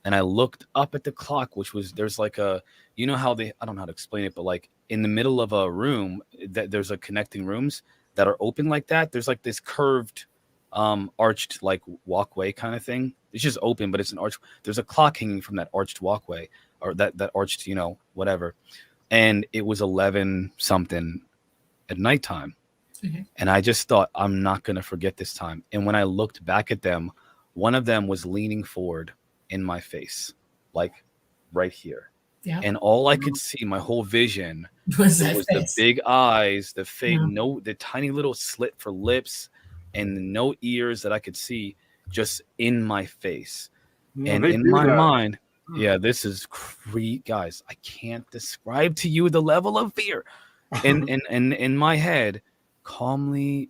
And I looked up at the clock, which was, there's like a, you know how I don't know how to explain it, but like in the middle of a room that there's a connecting rooms that are open like that. There's like this curved, arched like walkway kind of thing. It's just open, but it's an arch. There's a clock hanging from that arched walkway or that arched, you know, whatever. And it was 11 something at nighttime. Mm-hmm. And I just thought, I'm not going to forget this time. And when I looked back at them, one of them was leaning forward in my face, like right here. Yeah. And all I could see, my whole vision was the big eyes, the face, the tiny little slit for lips and no ears that I could see just in my face. And in my mind, this is guys, I can't describe to you the level of fear. And in my head, calmly,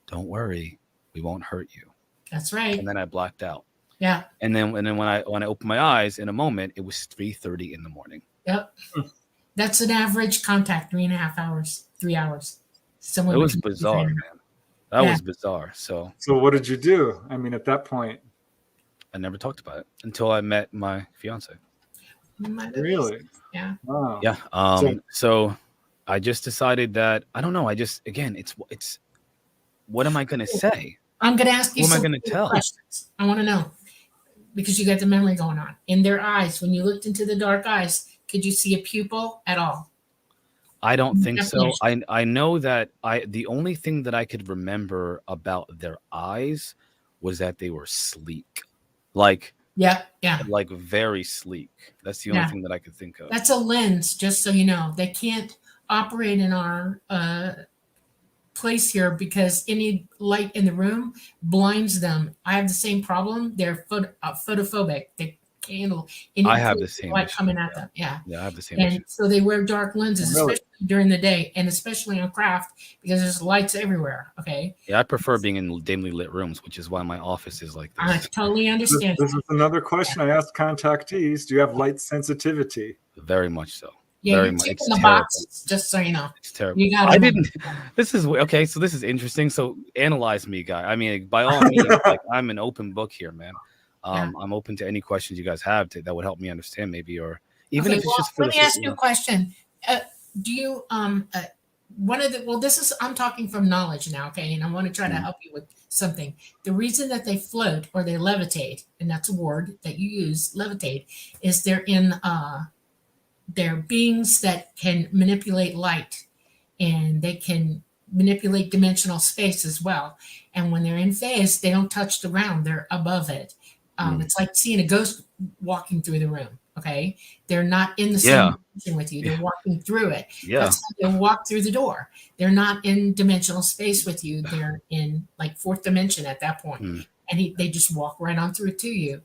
don't worry, we won't hurt you. That's right. And then I blacked out. Yeah. And then when I opened my eyes in a moment, it was 3:30 in the morning. Yep. That's an average contact, 3.5 hours, 3 hours. It was bizarre, man. That was bizarre. So what did you do? I mean, at that point, I never talked about it until I met my fiance. Really? Yeah. Wow. Yeah. So I just decided that I don't know. It's what am I going to say? I'm going to ask you some questions. I want to know because you got the memory going on. In their eyes, when you looked into the dark eyes, could you see a pupil at all? I don't think so. I know that the only thing that I could remember about their eyes was that they were sleek. Like like very sleek. That's the only thing that I could think of. That's a lens, just so you know. They can't operate in our place here because any light in the room blinds them. I have the same problem. They're photophobic. They can't handle any light coming at them. Yeah, I have the same and issue. so they wear dark lenses, especially during the day, and especially on craft because there's lights everywhere. Okay. Yeah, I prefer being in dimly lit rooms, which is why my office is like this. I totally understand. This is another question I asked contactees. Do you have light sensitivity? Very much so. Yeah, you're ticking the box, just so you know. It's terrible. I didn't. This is okay. So this is interesting. So analyze me, guy. I mean, by all means, like I'm an open book here, man. I'm open to any questions you guys have that would help me understand, maybe, or even if it's just. Let me ask you a question. Do you I'm talking from knowledge now, okay? And I want to try to help you with something. The reason that they float or they levitate, and that's a word that you use, levitate, is they're beings that can manipulate light and they can manipulate dimensional space as well. And when they're in phase, they don't touch the ground. They're above it. It's like seeing a ghost walking through the room. Okay. They're not in the same dimension with you. They're walking through it. Yeah. That's how they walk through the door. They're not in dimensional space with you. They're in like fourth dimension at that point. And they just walk right on through to you.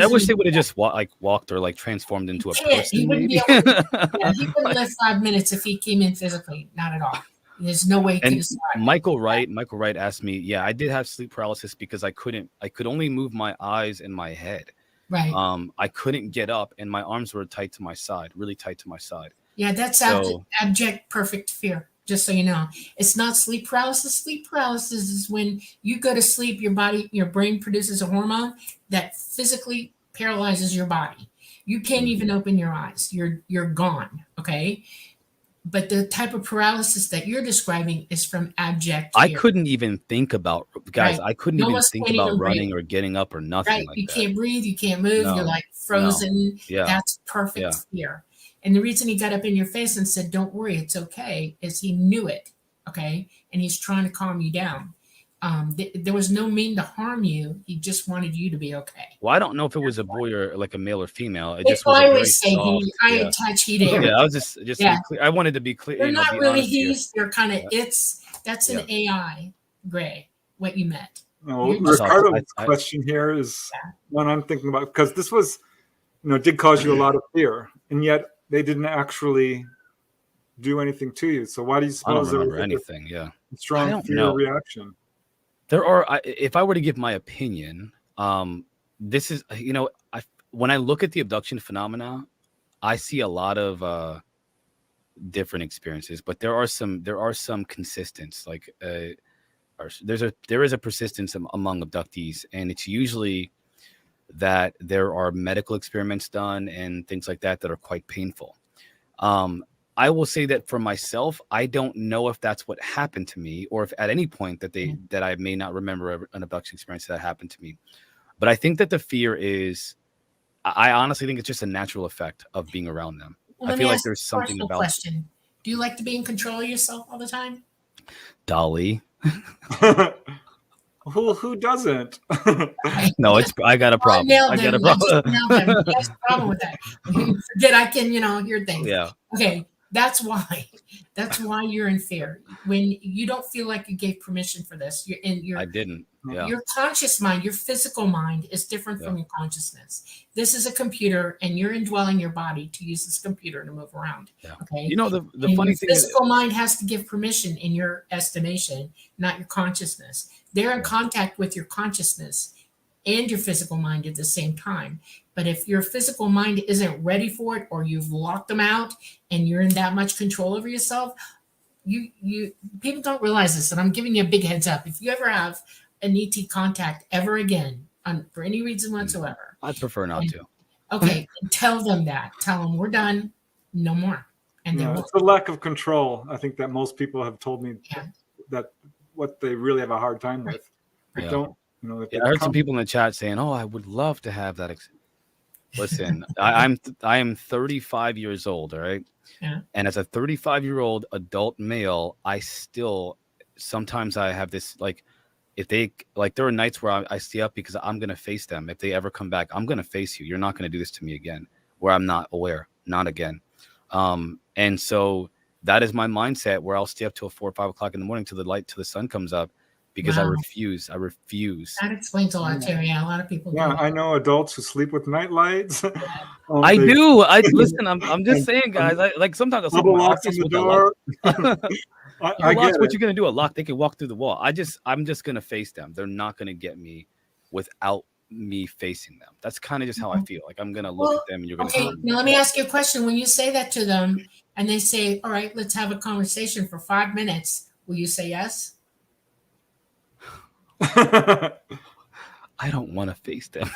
I wish they would have just walked or like transformed into a person. He wouldn't be able to, he wouldn't live 5 minutes if he came in physically. Not at all. There's no way to describe. Michael Wright asked me, I did have sleep paralysis because I could only move my eyes and my head. Right. I couldn't get up, and my arms were tight to my side, really tight to my side. Yeah, that's So abject perfect fear. Just so you know, it's not sleep paralysis. Sleep paralysis is when you go to sleep, your brain produces a hormone that physically paralyzes your body. You can't even open your eyes. You're gone. Okay. But the type of paralysis that you're describing is from abject I fear. couldn't even think about, guys. Right. I couldn't You even almost think can't about even running breathe. or getting up or nothing Right. like You that. can't breathe. You can't move. No, You're like frozen. Yeah. That's perfect Yeah. fear. And the reason he got up in your face and said, "Don't worry, it's okay," is he knew it. Okay. And he's trying to calm you down. There was no mean to harm you. He just wanted you to be okay. Well, I don't know if it was a boy or like a male or female. It They just was a very always say soft. he, I touch, he there. Yeah, I was just Yeah. to be clear. I wanted to be clear. They're not be really honest here. he's. They're kind of Yeah. that's an AI, Gray. What you meant. No, You're just- Ricardo's question here is one I'm thinking about, because this was, did cause you a lot of fear, and yet they didn't actually do anything to you. So why do you I don't suppose there remember was anything. Yeah. a strong don't fear know. reaction? There are, if I were to give my opinion, this is, when I look at the abduction phenomena, I see a lot of different experiences, but there are some consistents. Like there is a persistence among abductees, and it's usually that there are medical experiments done and things like that are quite painful. I will say that for myself, I don't know if that's what happened to me, or if at any point that I may not remember an abduction experience that happened to me. But I think that the fear is, I honestly think it's just a natural effect of being around them. Well, I feel like there's something about question. Do you like to be in control of yourself all the time? Dolly. Who doesn't? No, I got a problem. I got a problem. That's the problem with that. Forget I can, hear things. Yeah. Okay. That's why you're in fear. When you don't feel like you gave permission for this, I didn't. Yeah. Your conscious mind, your physical mind is different from your consciousness. This is a computer, and you're indwelling your body to use this computer to move around. Yeah. Okay. The funny thing is, physical mind has to give permission in your estimation, not your consciousness. They're in contact with your consciousness and your physical mind at the same time. But if your physical mind isn't ready for it, or you've locked them out and you're in that much control over yourself, you people don't realize this, and I'm giving you a big heads up. If you ever have an ET contact ever again, for any reason whatsoever, I'd prefer not to. Okay, tell them that. Tell them we're done, no more. And they It's a lack of control. I think that most people have told me that what they really have a hard time with. They don't. I heard some people in the chat saying, "Oh, I would love to have that." Listen, I am 35 years old, all right? Yeah. And as a 35-year-old adult male, I still sometimes I have this, like, if they, like, there are nights where I stay up because I'm gonna face them. If they ever come back, I'm gonna face you. You're not gonna do this to me again. Where I'm not aware, not again. And so that is my mindset, where I'll stay up till 4 or 5 o'clock in the morning till the sun comes up. Because I refuse. That explains a lot, Terry. Yeah, a lot of people do. I know adults who sleep with night lights. I do. Listen. I'm just saying, guys. Sometimes I'll sleep in my office with the door. I get what you're gonna do. A lock. They can walk through the wall. I'm just gonna face them. They're not gonna get me without me facing them. That's kind of just how I feel. Like I'm gonna look at them, and you're gonna. Okay. Now let me ask you a question. When you say that to them, and they say, "All right, let's have a conversation for 5 minutes," will you say yes? I don't want to face them.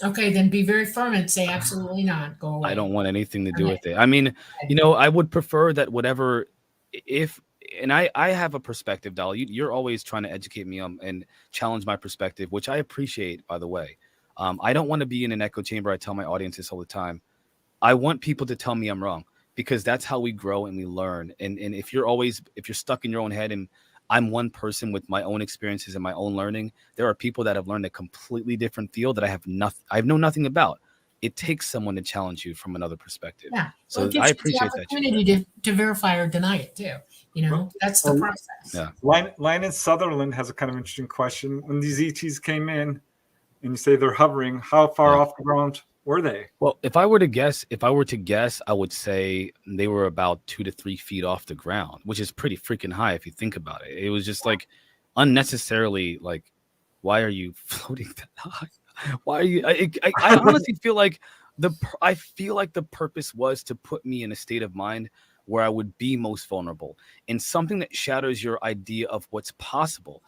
Okay, then be very firm and say absolutely not. Go away. I don't want anything to do with it. I mean, I would prefer that whatever, and I have a perspective, Dolly. You're always trying to educate me and challenge my perspective, which I appreciate, by the way. I don't want to be in an echo chamber. I tell my audience this all the time. I want people to tell me I'm wrong, because that's how we grow and we learn. And if you're stuck in your own head, and I'm one person with my own experiences and my own learning, there are people that have learned a completely different field that I know nothing about. It takes someone to challenge you from another perspective. Yeah. So I appreciate that. Opportunity to verify or deny it too. That's the process. Yeah. Linus Sutherland has a kind of interesting question. When these ETs came in, and you say they're hovering, how far off the ground were they? Well, if I were to guess, I would say they were about 2 to 3 feet off the ground, which is pretty freaking high if you think about it. It was just like unnecessarily, like, why are you floating that high? Why are you? I honestly feel like the purpose was to put me in a state of mind where I would be most vulnerable, and something that shatters your idea of what's possible,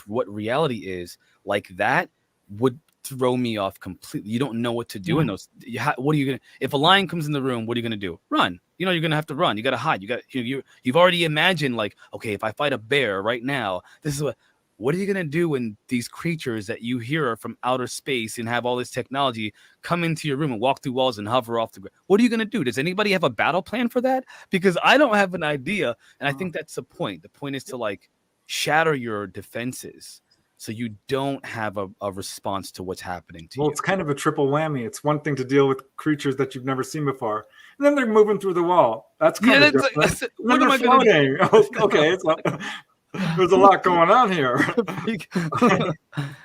what reality is, like that would throw me off completely. You don't know what to do in those. What are you gonna? If a lion comes in the room, what are you gonna do? Run. You know you're gonna have to run. You gotta hide. You've already imagined, like, okay, if I fight a bear right now, this is what are you gonna do when these creatures that you hear are from outer space and have all this technology come into your room and walk through walls and hover off the ground? What are you gonna do? Does anybody have a battle plan for that? Because I don't have an idea, and I think that's the point. The point is to like shatter your defenses, so you don't have a response to what's happening to you. Well, it's kind of a triple whammy. It's one thing to deal with creatures that you've never seen before, and then they're moving through the wall. That's kind of different. What am I floating? Okay, there's a lot going on here. Did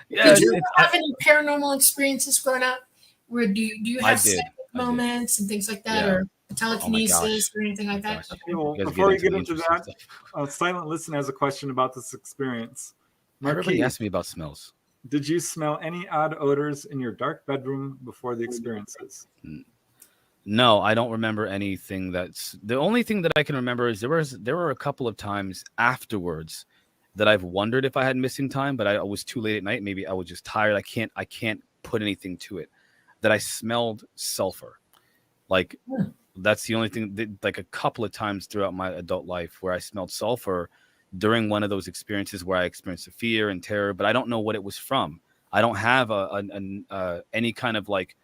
you have any paranormal experiences growing up? Where do you have psychic moments and things like that, or telekinesis or anything like that? Okay, well, before we get into that, Silent Listen has a question about this experience. Everybody asked me about smells. Did you smell any odd odors in your dark bedroom before the experiences? No, I don't remember anything. The only thing that I can remember is there were a couple of times afterwards that I've wondered if I had missing time, but I was too late at night. Maybe I was just tired. I can't put anything to it. That I smelled sulfur. Like that's the only thing that, like a couple of times throughout my adult life where I smelled sulfur during one of those experiences where I experienced fear and terror, but I don't know what it was from. I don't have any kind of like,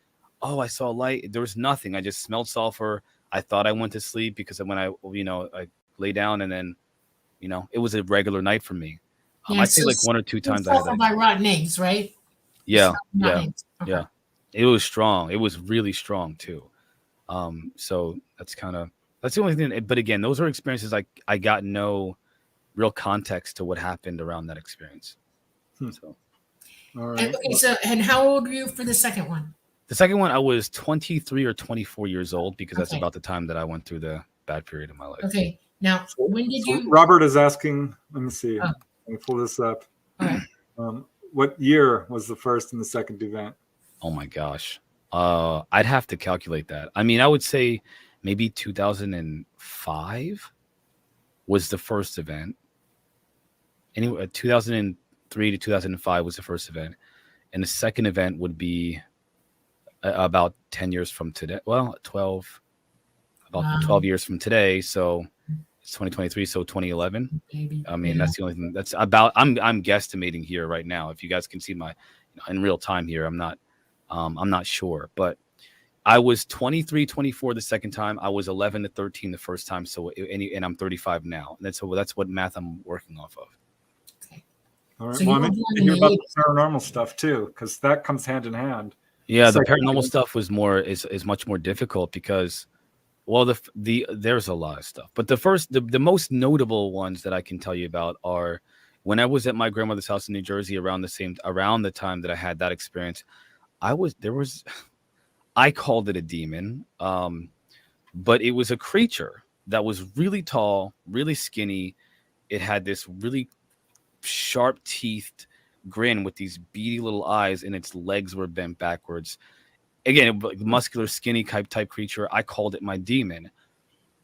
oh, I saw light. There was nothing. I just smelled sulfur. I thought I went to sleep because when I lay down, and then, it was a regular night for me. I'd say like one or two times I had that. By rotten eggs, right? Yeah. Yeah. It was strong. It was really strong too. So that's the only thing. But again, those are experiences I got no real context to what happened around that experience. So, all right. And how old were you for the second one? The second one, I was 23 or 24 years old because that's about the time that I went through the bad period of my life. Okay. Now, when did you? Robert is asking. Let me see. Let me pull this up. All right. What year was the first and the second event? Oh my gosh. I'd have to calculate that. I mean, I would say maybe 2005 was the first event. Anyway, 2003 to 2005 was the first event. And the second event would be about 10 years from today. Well, 12 years from today. So it's 2023. So 2011. Maybe. I mean, that's the only thing that's about. I'm guesstimating here right now. If you guys can see my in real time here, I'm not sure, but I was 23, 24 the second time. I was 11 to 13 the first time. So, and I'm 35 now. And that's what math I'm working off of. Okay. All right. So well, I'm interested to hear about the paranormal stuff too, because that comes hand in hand. Yeah, the paranormal stuff was is much more difficult because, well, there's a lot of stuff, but the most notable ones that I can tell you about are when I was at my grandmother's house in New Jersey around the time that I had that experience. I called it a demon, but it was a creature that was really tall, really skinny. It had this really sharp teethed grin with these beady little eyes, and its legs were bent backwards. Again, muscular, skinny type creature. I called it my demon.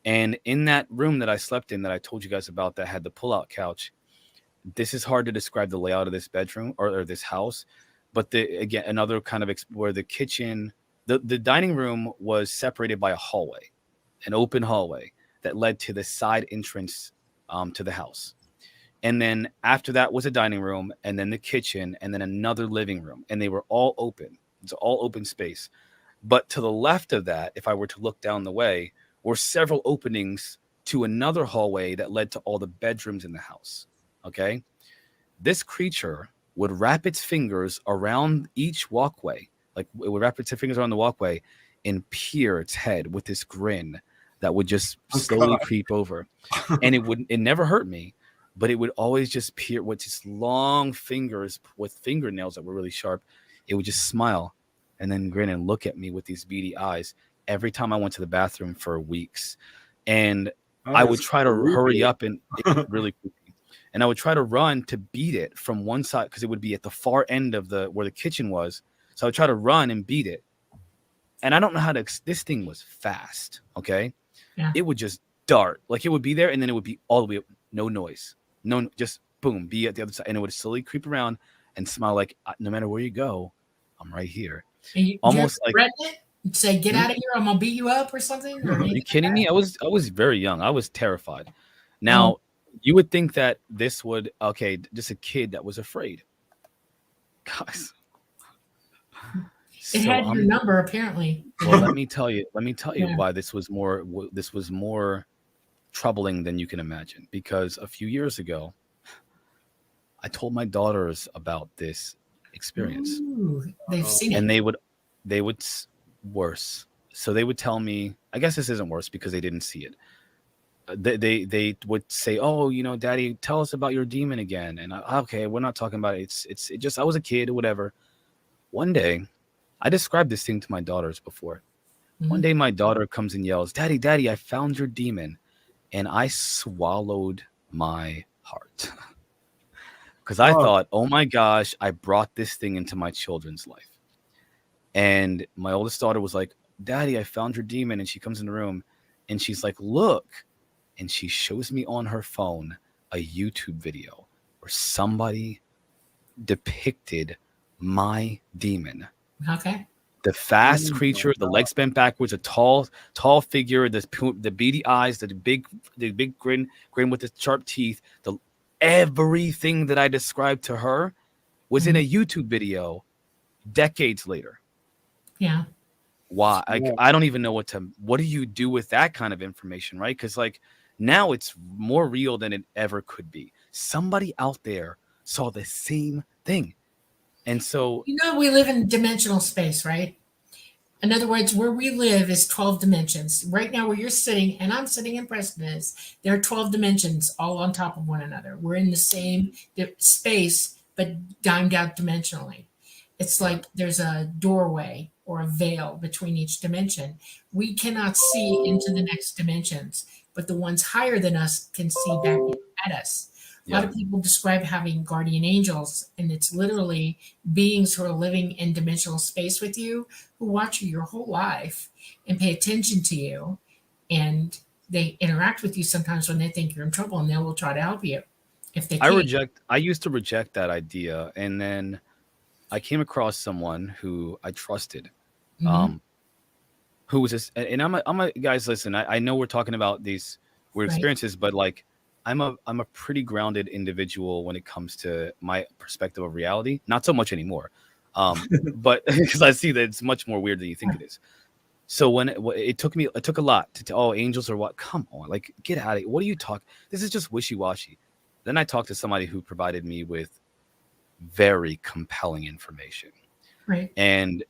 And in that room that I slept in, that I told you guys about, that had the pull-out couch, this is hard to describe the layout of this bedroom or this house. But another kind of where the kitchen, the dining room was separated by a hallway, an open hallway that led to the side entrance to the house. And then after that was a dining room, and then the kitchen, and then another living room. And they were all open. It's all open space. But to the left of that, if I were to look down the way, were several openings to another hallway that led to all the bedrooms in the house. Okay. This creature would wrap its fingers around each walkway. Like it would wrap its fingers around the walkway and peer its head with this grin that would just slowly creep over. And it never hurt me, but it would always just peer with its long fingers with fingernails that were really sharp. It would just smile and then grin and look at me with these beady eyes every time I went to the bathroom for weeks. And I would try to hurry up, and it was really creepy. And I would try to run to beat it from one side because it would be at the far end of where the kitchen was. So I would try to run and beat it. And I don't know how to, this thing was fast. Okay. Yeah. It would just dart. Like it would be there and then it would be all the way up. No noise. No, just boom, be at the other side. And it would slowly creep around and smile like, no matter where you go, I'm right here. Almost like it? Say, get out of here, I'm gonna beat you up or something? Or are you kidding me? I was very young. I was terrified. Now, you would think that this would, okay, just a kid that was afraid. Guys. It had your number, apparently. Well, let me tell you why this was more troubling than you can imagine. Because a few years ago, I told my daughters about this experience. Ooh, they've seen it. And they would worse. So they would tell me, I guess this isn't worse because they didn't see it. They would say, "Oh, you know, Daddy, tell us about your demon again." And okay, we're not talking about it. It's just I was a kid or whatever. One day, I described this thing to my daughters before. Mm-hmm. One day, my daughter comes and yells, "Daddy, Daddy, I found your demon," and I swallowed my heart because I thought, "Oh my gosh, I brought this thing into my children's life." And my oldest daughter was like, "Daddy, I found your demon," and she comes in the room, and she's like, "Look." And she shows me on her phone a YouTube video where somebody depicted my demon. Okay. The fast creature, the legs bent backwards, a tall figure, the beady eyes, the big grin with the sharp teeth. Everything that I described to her was in a YouTube video decades later. Yeah. Why? I don't even know what do you do with that kind of information, right? Because like now it's more real than it ever could be. Somebody out there saw the same thing. And so, you know, we live in dimensional space, right? In other words, where we live is 12 dimensions. Right now, where you're sitting, and I'm sitting in Preston, there are 12 dimensions all on top of one another. We're in the same space, but dimed out dimensionally. It's like there's a doorway or a veil between each dimension. We cannot see into the next dimensions, but the ones higher than us can see back at us. A lot of people describe having guardian angels, and it's literally beings who are living in dimensional space with you, who watch you your whole life and pay attention to you. And they interact with you sometimes when they think you're in trouble, and they will try to help you if they can. I used to reject that idea. And then I came across someone who I trusted, who was this, and I'm a guys, listen, I know we're talking about these weird experiences, but like, I'm a pretty grounded individual when it comes to my perspective of reality. Not so much anymore, but because I see that it's much more weird than you think it is. So when it took a lot to angels or what? Come on, like get out of it. What are you talking? This is just wishy-washy. Then I talked to somebody who provided me with very compelling information, right? And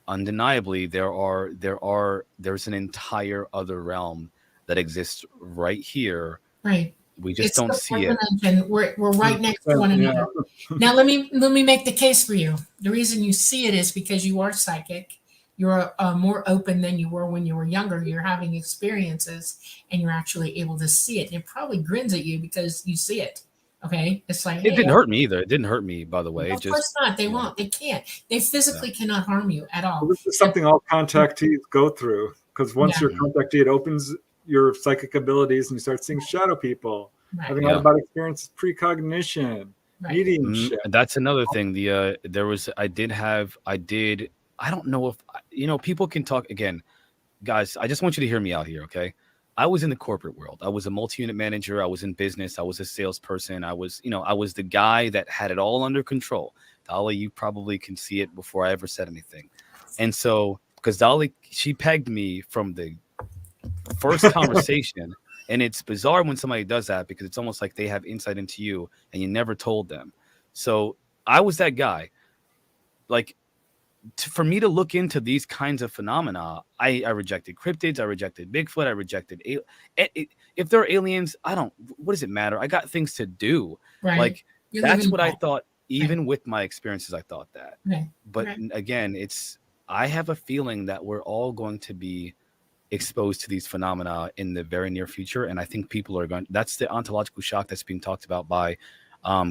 undeniably, there's an entire other realm that exists right here. Right. We just don't see it. We're right next to one another. Now let me make the case for you. The reason you see it is because you are psychic. You're more open than you were when you were younger. You're having experiences, and you're actually able to see it. And it probably grins at you because you see it. Okay, it's like it didn't hurt me either. It didn't hurt me, by the way. Of course not. They won't. They can't. They physically cannot harm you at all. Well, this is something all contactees go through, because once you're a contactee, it opens your psychic abilities, and you start seeing shadow people, having out of body experiences, precognition, mediumship. That's another thing. I don't know if people can talk again, guys. I just want you to hear me out here, okay? I was in the corporate world. I was a multi-unit manager. I was in business. I was a salesperson. I was the guy that had it all under control. Dolly, you probably can see it before I ever said anything. And so, because Dolly, she pegged me from the first conversation, and it's bizarre when somebody does that because it's almost like they have insight into you and you never told them. So I was that guy. Like, for me to look into these kinds of phenomena, I rejected cryptids, I rejected Bigfoot, I rejected if there are aliens, what does it matter? I got things to do. Right. Like that's what I thought. Even with my experiences, I thought that. Right. But again, I have a feeling that we're all going to be exposed to these phenomena in the very near future, and I think people are going. That's the ontological shock that's being talked about by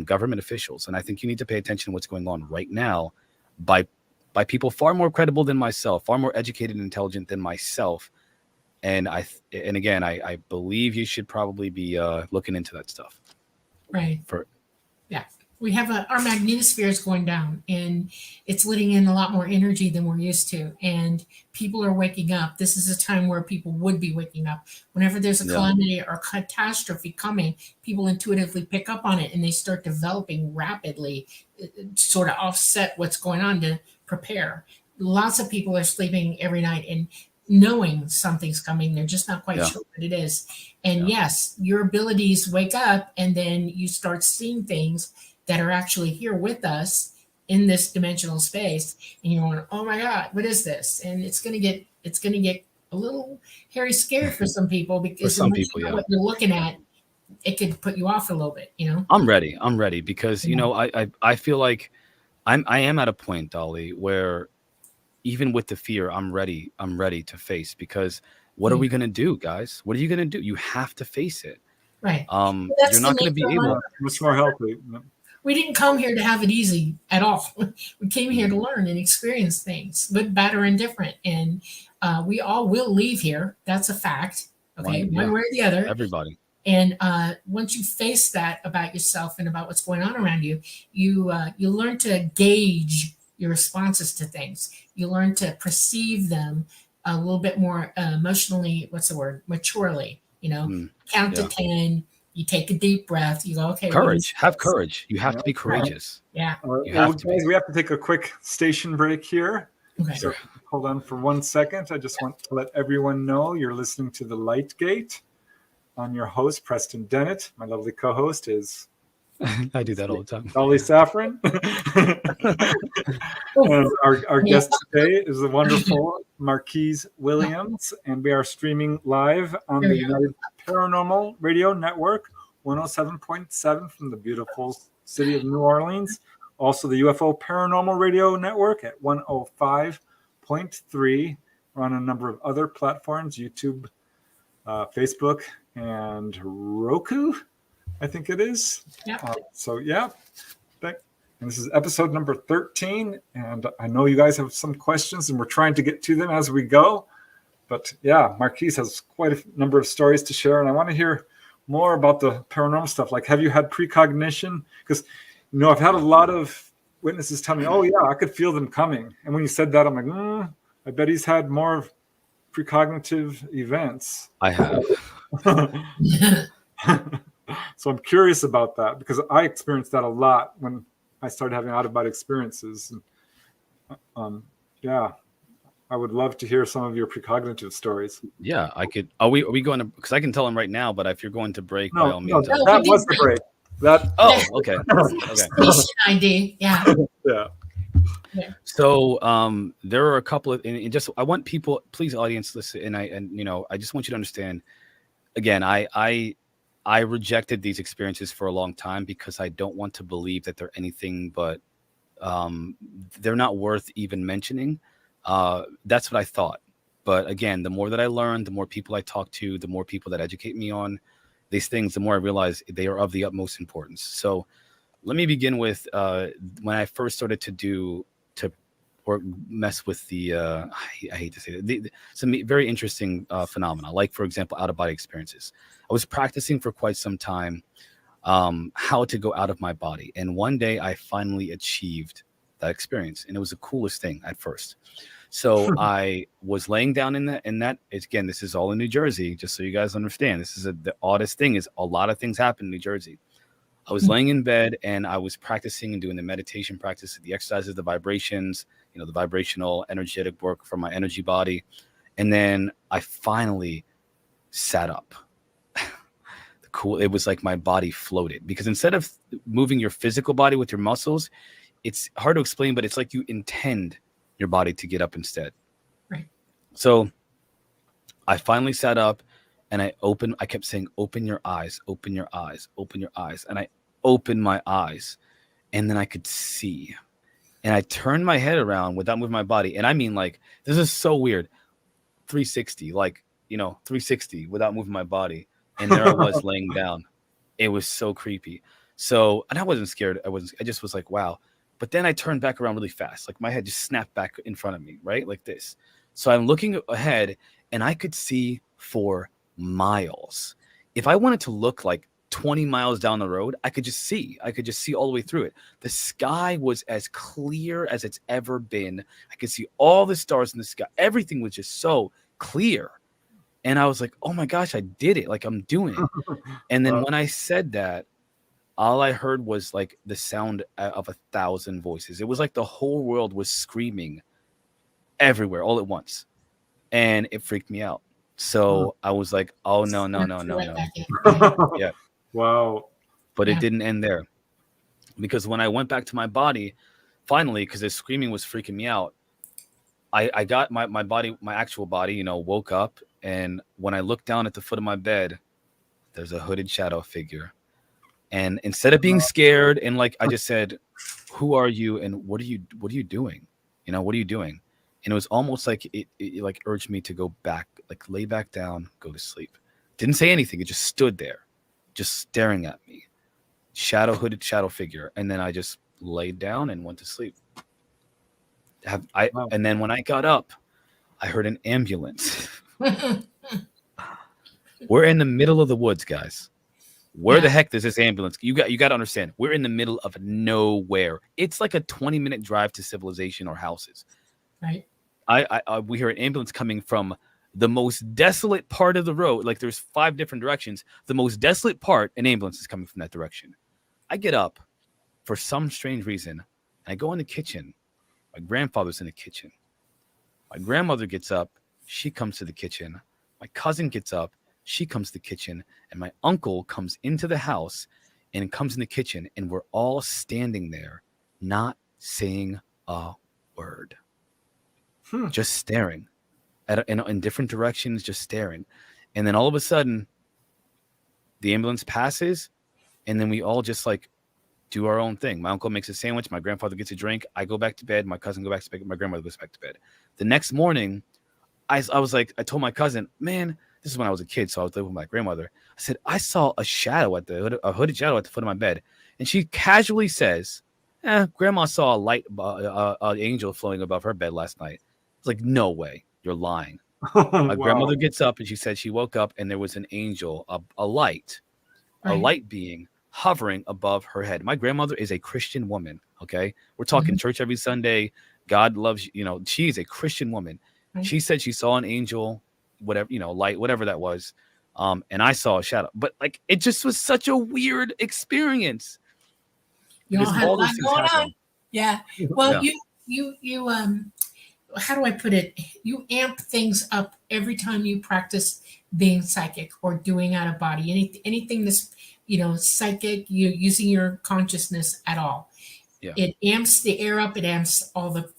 government officials, and I think you need to pay attention to what's going on right now by by people far more credible than myself, far more educated and intelligent than myself. And again, I believe you should probably be looking into that stuff. Right. Yeah. We have our magnetosphere is going down, and it's letting in a lot more energy than we're used to. And people are waking up. This is a time where people would be waking up. Whenever there's a calamity or catastrophe coming, people intuitively pick up on it, and they start developing rapidly, sort of offset what's going on to prepare. Lots of people are sleeping every night and knowing something's coming. They're just not quite sure what it is. And yes, your abilities wake up, and then you start seeing things that are actually here with us in this dimensional space, and you're going, oh my God, what is this? And it's gonna get a little hairy scary for some people, because some people, what you're looking at, it could put you off a little bit, you know. I'm ready because you know, I feel like I am at a point, Dolly, where even with the fear, I'm ready to face, because what are we gonna do, guys? What are you gonna do? You have to face it. Right. You're not gonna be able. Much more healthy. We didn't come here to have it easy at all. We came here to learn and experience things, good, bad, or indifferent. And we all will leave here. That's a fact. Okay, one way or the other. Everybody. And once you face that about yourself and about what's going on around you, you learn to gauge your responses to things. You learn to perceive them a little bit more emotionally. What's the word? Maturely. You know, count to 10. You take a deep breath. You go, okay. Courage. Have courage. You have to be courageous. Yeah. We have to take a quick station break here. Okay. So hold on for 1 second. I just want to let everyone know you're listening to The Light Gate. I'm your host, Preston Dennett. My lovely co-host is... I do that all the time. Dolly Saffron. And our guest today is the wonderful Marquise Williams, and we are streaming live on the United Paranormal Radio Network, 107.7 from the beautiful city of New Orleans. Also the UFO Paranormal Radio Network at 105.3. We're on a number of other platforms, YouTube, Facebook, and Roku, I think it is. Yeah. And this is episode number 13. And I know you guys have some questions, and we're trying to get to them as we go. But yeah, Marquise has quite a number of stories to share, and I want to hear more about the paranormal stuff. Like, have you had precognition? Because, you know, I've had a lot of witnesses tell me, oh yeah, I could feel them coming. And when you said that, I'm like, I bet he's had more precognitive events. I have. So I'm curious about that, because I experienced that a lot when I started having out-of-body experiences. And, I would love to hear some of your precognitive stories. Yeah, I could. Are we going to? Because I can tell them right now. But if you're going to break, by all means. That was the break. Okay. Station ID. Yeah. Yeah. So there are a couple of, and just I want people, please, audience, listen, and I just want you to understand. Again, I rejected these experiences for a long time because I don't want to believe that they're anything but they're not worth even mentioning. That's what I thought. But again, the more that I learn, the more people I talk to, the more people that educate me on these things, the more I realize they are of the utmost importance. So let me begin with when I first started to mess with the I hate to say that, some very interesting phenomena, like, for example, out-of-body experiences. I was practicing for quite some time how to go out of my body, and one day I finally achieved that experience, and it was the coolest thing at first. So I was laying down in that again, this is all in New Jersey, just so you guys understand. This is the oddest thing is a lot of things happen in New Jersey. I was laying in bed and I was practicing and doing the meditation practice, the exercises, the vibrations, the vibrational energetic work for my energy body. And then I finally sat up. It was like my body floated, because instead of moving your physical body with your muscles, it's hard to explain, but it's like you intend your body to get up instead. Right. So I finally sat up and I kept saying, open your eyes, open your eyes, open your eyes. And I opened my eyes, and then I could see. And I turned my head around without moving my body. And I mean, like, this is so weird. 360, 360 without moving my body. And there I was laying down. It was so creepy. So, and I wasn't scared. I just was like, wow, But then I turned back around really fast. Like my head just snapped back in front of me, right? Like this. So I'm looking ahead and I could see for miles. If I wanted to look like 20 miles down the road, I could just see all the way through it. The sky was as clear as it's ever been. I could see all the stars in the sky. Everything was just so clear. And I was like, oh my gosh, I did it. Like I'm doing it. And then when I said that, all I heard was like the sound of 1,000 voices. It was like the whole world was screaming everywhere all at once. And it freaked me out. So I was like, oh, no. Yeah. Wow. But it didn't end there. Because when I went back to my body, finally, because the screaming was freaking me out, I got my body, my actual body, woke up. And when I looked down at the foot of my bed, there's a hooded shadow figure. And instead of being scared and like I just said, who are you and what are you doing? What are you doing? And it was almost like it like urged me to go back, like lay back down, go to sleep. Didn't say anything. It just stood there, just staring at me. Hooded shadow figure. And then I just laid down and went to sleep. And then when I got up, I heard an ambulance. We're in the middle of the woods, guys. Where the heck does this ambulance? You got to understand. We're in the middle of nowhere. It's like a 20-minute drive to civilization or houses. Right. We hear an ambulance coming from the most desolate part of the road. Like there's 5 different directions. The most desolate part, an ambulance is coming from that direction. I get up for some strange reason. And I go in the kitchen. My grandfather's in the kitchen. My grandmother gets up. She comes to the kitchen. My cousin gets up. She comes to the kitchen, and my uncle comes into the house and comes in the kitchen, and we're all standing there, not saying a word, just staring in different directions, just staring. And then all of a sudden, the ambulance passes, and then we all just like do our own thing. My uncle makes a sandwich. My grandfather gets a drink. I go back to bed. My cousin goes back to bed. My grandmother goes back to bed. The next morning, I told my cousin, man. This is when I was a kid, so I was living with my grandmother. I said, I saw a shadow a hooded shadow at the foot of my bed. And she casually says, Grandma saw a light, an angel floating above her bed last night. It's like, no way, you're lying. My grandmother gets up and she said she woke up and there was an angel, a light being hovering above her head. My grandmother is a Christian woman, okay? We're talking church every Sunday. God loves, she's a Christian woman. Right. She said she saw an angel, whatever, light, whatever that was. And I saw a shadow, but like, it just was such a weird experience. You all have a lot going on. Yeah. Well, you how do I put it? You amp things up every time you practice being psychic or doing out of body, anything that's, psychic, you using your consciousness at all. Yeah. It amps the air up. It amps all the,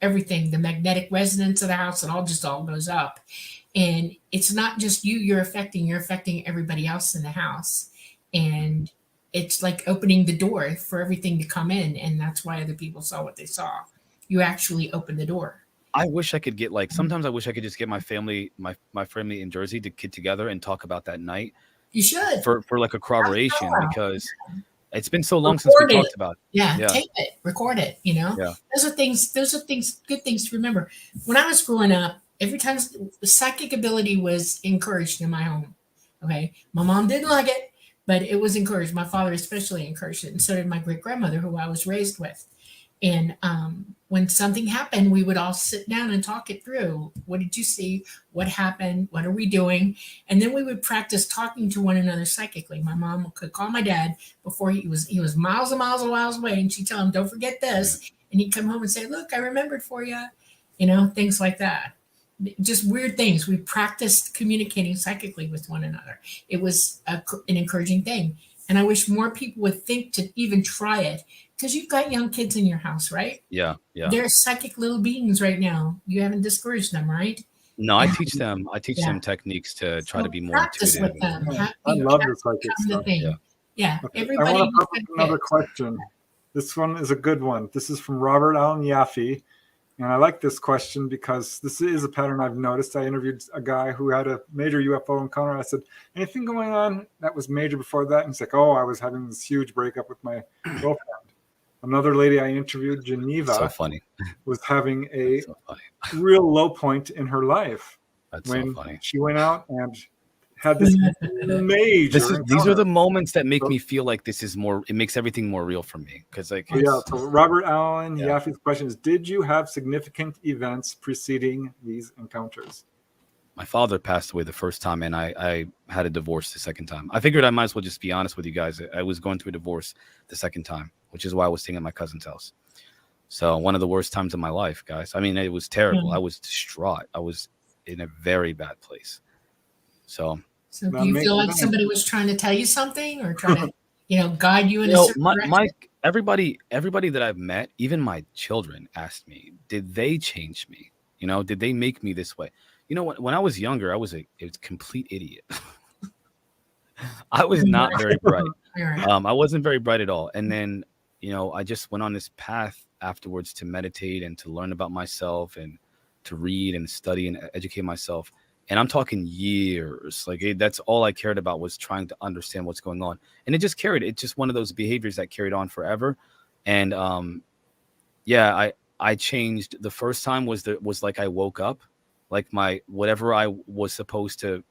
everything, the magnetic resonance of the house, it all goes up. And it's not just you're affecting everybody else in the house. And it's like opening the door for everything to come in. And that's why other people saw what they saw. You actually open the door. I wish I could get sometimes I wish I could just get my family, my family in Jersey to get together and talk about that night. You should. For like a corroboration, because it's been so long since we talked about it. Yeah, tape it, record it, Yeah. Those are things, good things to remember. When I was growing up, every time psychic ability was encouraged in my home. Okay. My mom didn't like it, but it was encouraged. My father especially encouraged it. And so did my great grandmother, who I was raised with. And when something happened, we would all sit down and talk it through. What did you see? What happened? What are we doing? And then we would practice talking to one another psychically. My mom could call my dad before he was miles and miles and miles away, and she'd tell him, "Don't forget this." And he'd come home and say, "Look, I remembered for you." Things like that. Just weird things. We practiced communicating psychically with one another. It was an encouraging thing. And I wish more people would think to even try it, because you've got young kids in your house, right? Yeah. They're psychic little beings right now. You haven't discouraged them, right? No, I teach them techniques to try to be more practice intuitive. with them. I love the psychic stuff. Yeah. Okay. Everybody. I want to pop up another question. This one is a good one. This is from Robert Allen Yaffe. And I like this question because this is a pattern I've noticed. I interviewed a guy who had a major UFO encounter. I said, anything going on that was major before that? And he's like, I was having this huge breakup with my girlfriend. Another lady I interviewed, Geneva, So funny. was having a So funny. real low point in her life That's when so funny. she went out and had this major These are the encounter. moments that make me feel like this is more. It makes everything more real for me because like Yeah. So Robert Allen, Yeah. Yaffe's question is: did you have significant events preceding these encounters? my father passed away the first time, and I had a divorce the second time. I figured I might as well just be honest with you guys. I was going through a divorce the second time, which is why I was staying at my cousin's house. So one of the worst times of my life, guys. I mean, it was terrible. Yeah. I was distraught. I was in a very bad place. So So That do you makes feel like sense. somebody was trying to tell you something or try to, guide you in you a know, certain my direction? everybody that I've met, even my children, asked me, did they change me? Did they make me this way? When I was younger, I was a complete idiot. I was not very bright. All right. I wasn't very bright at all. And then, I just went on this path afterwards to meditate and to learn about myself and to read and study and educate myself. And I'm talking years. That's all I cared about, was trying to understand what's going on. And it just carried. It's just one of those behaviors that carried on forever. And I changed. The first time was like I woke up, like whatever I was supposed to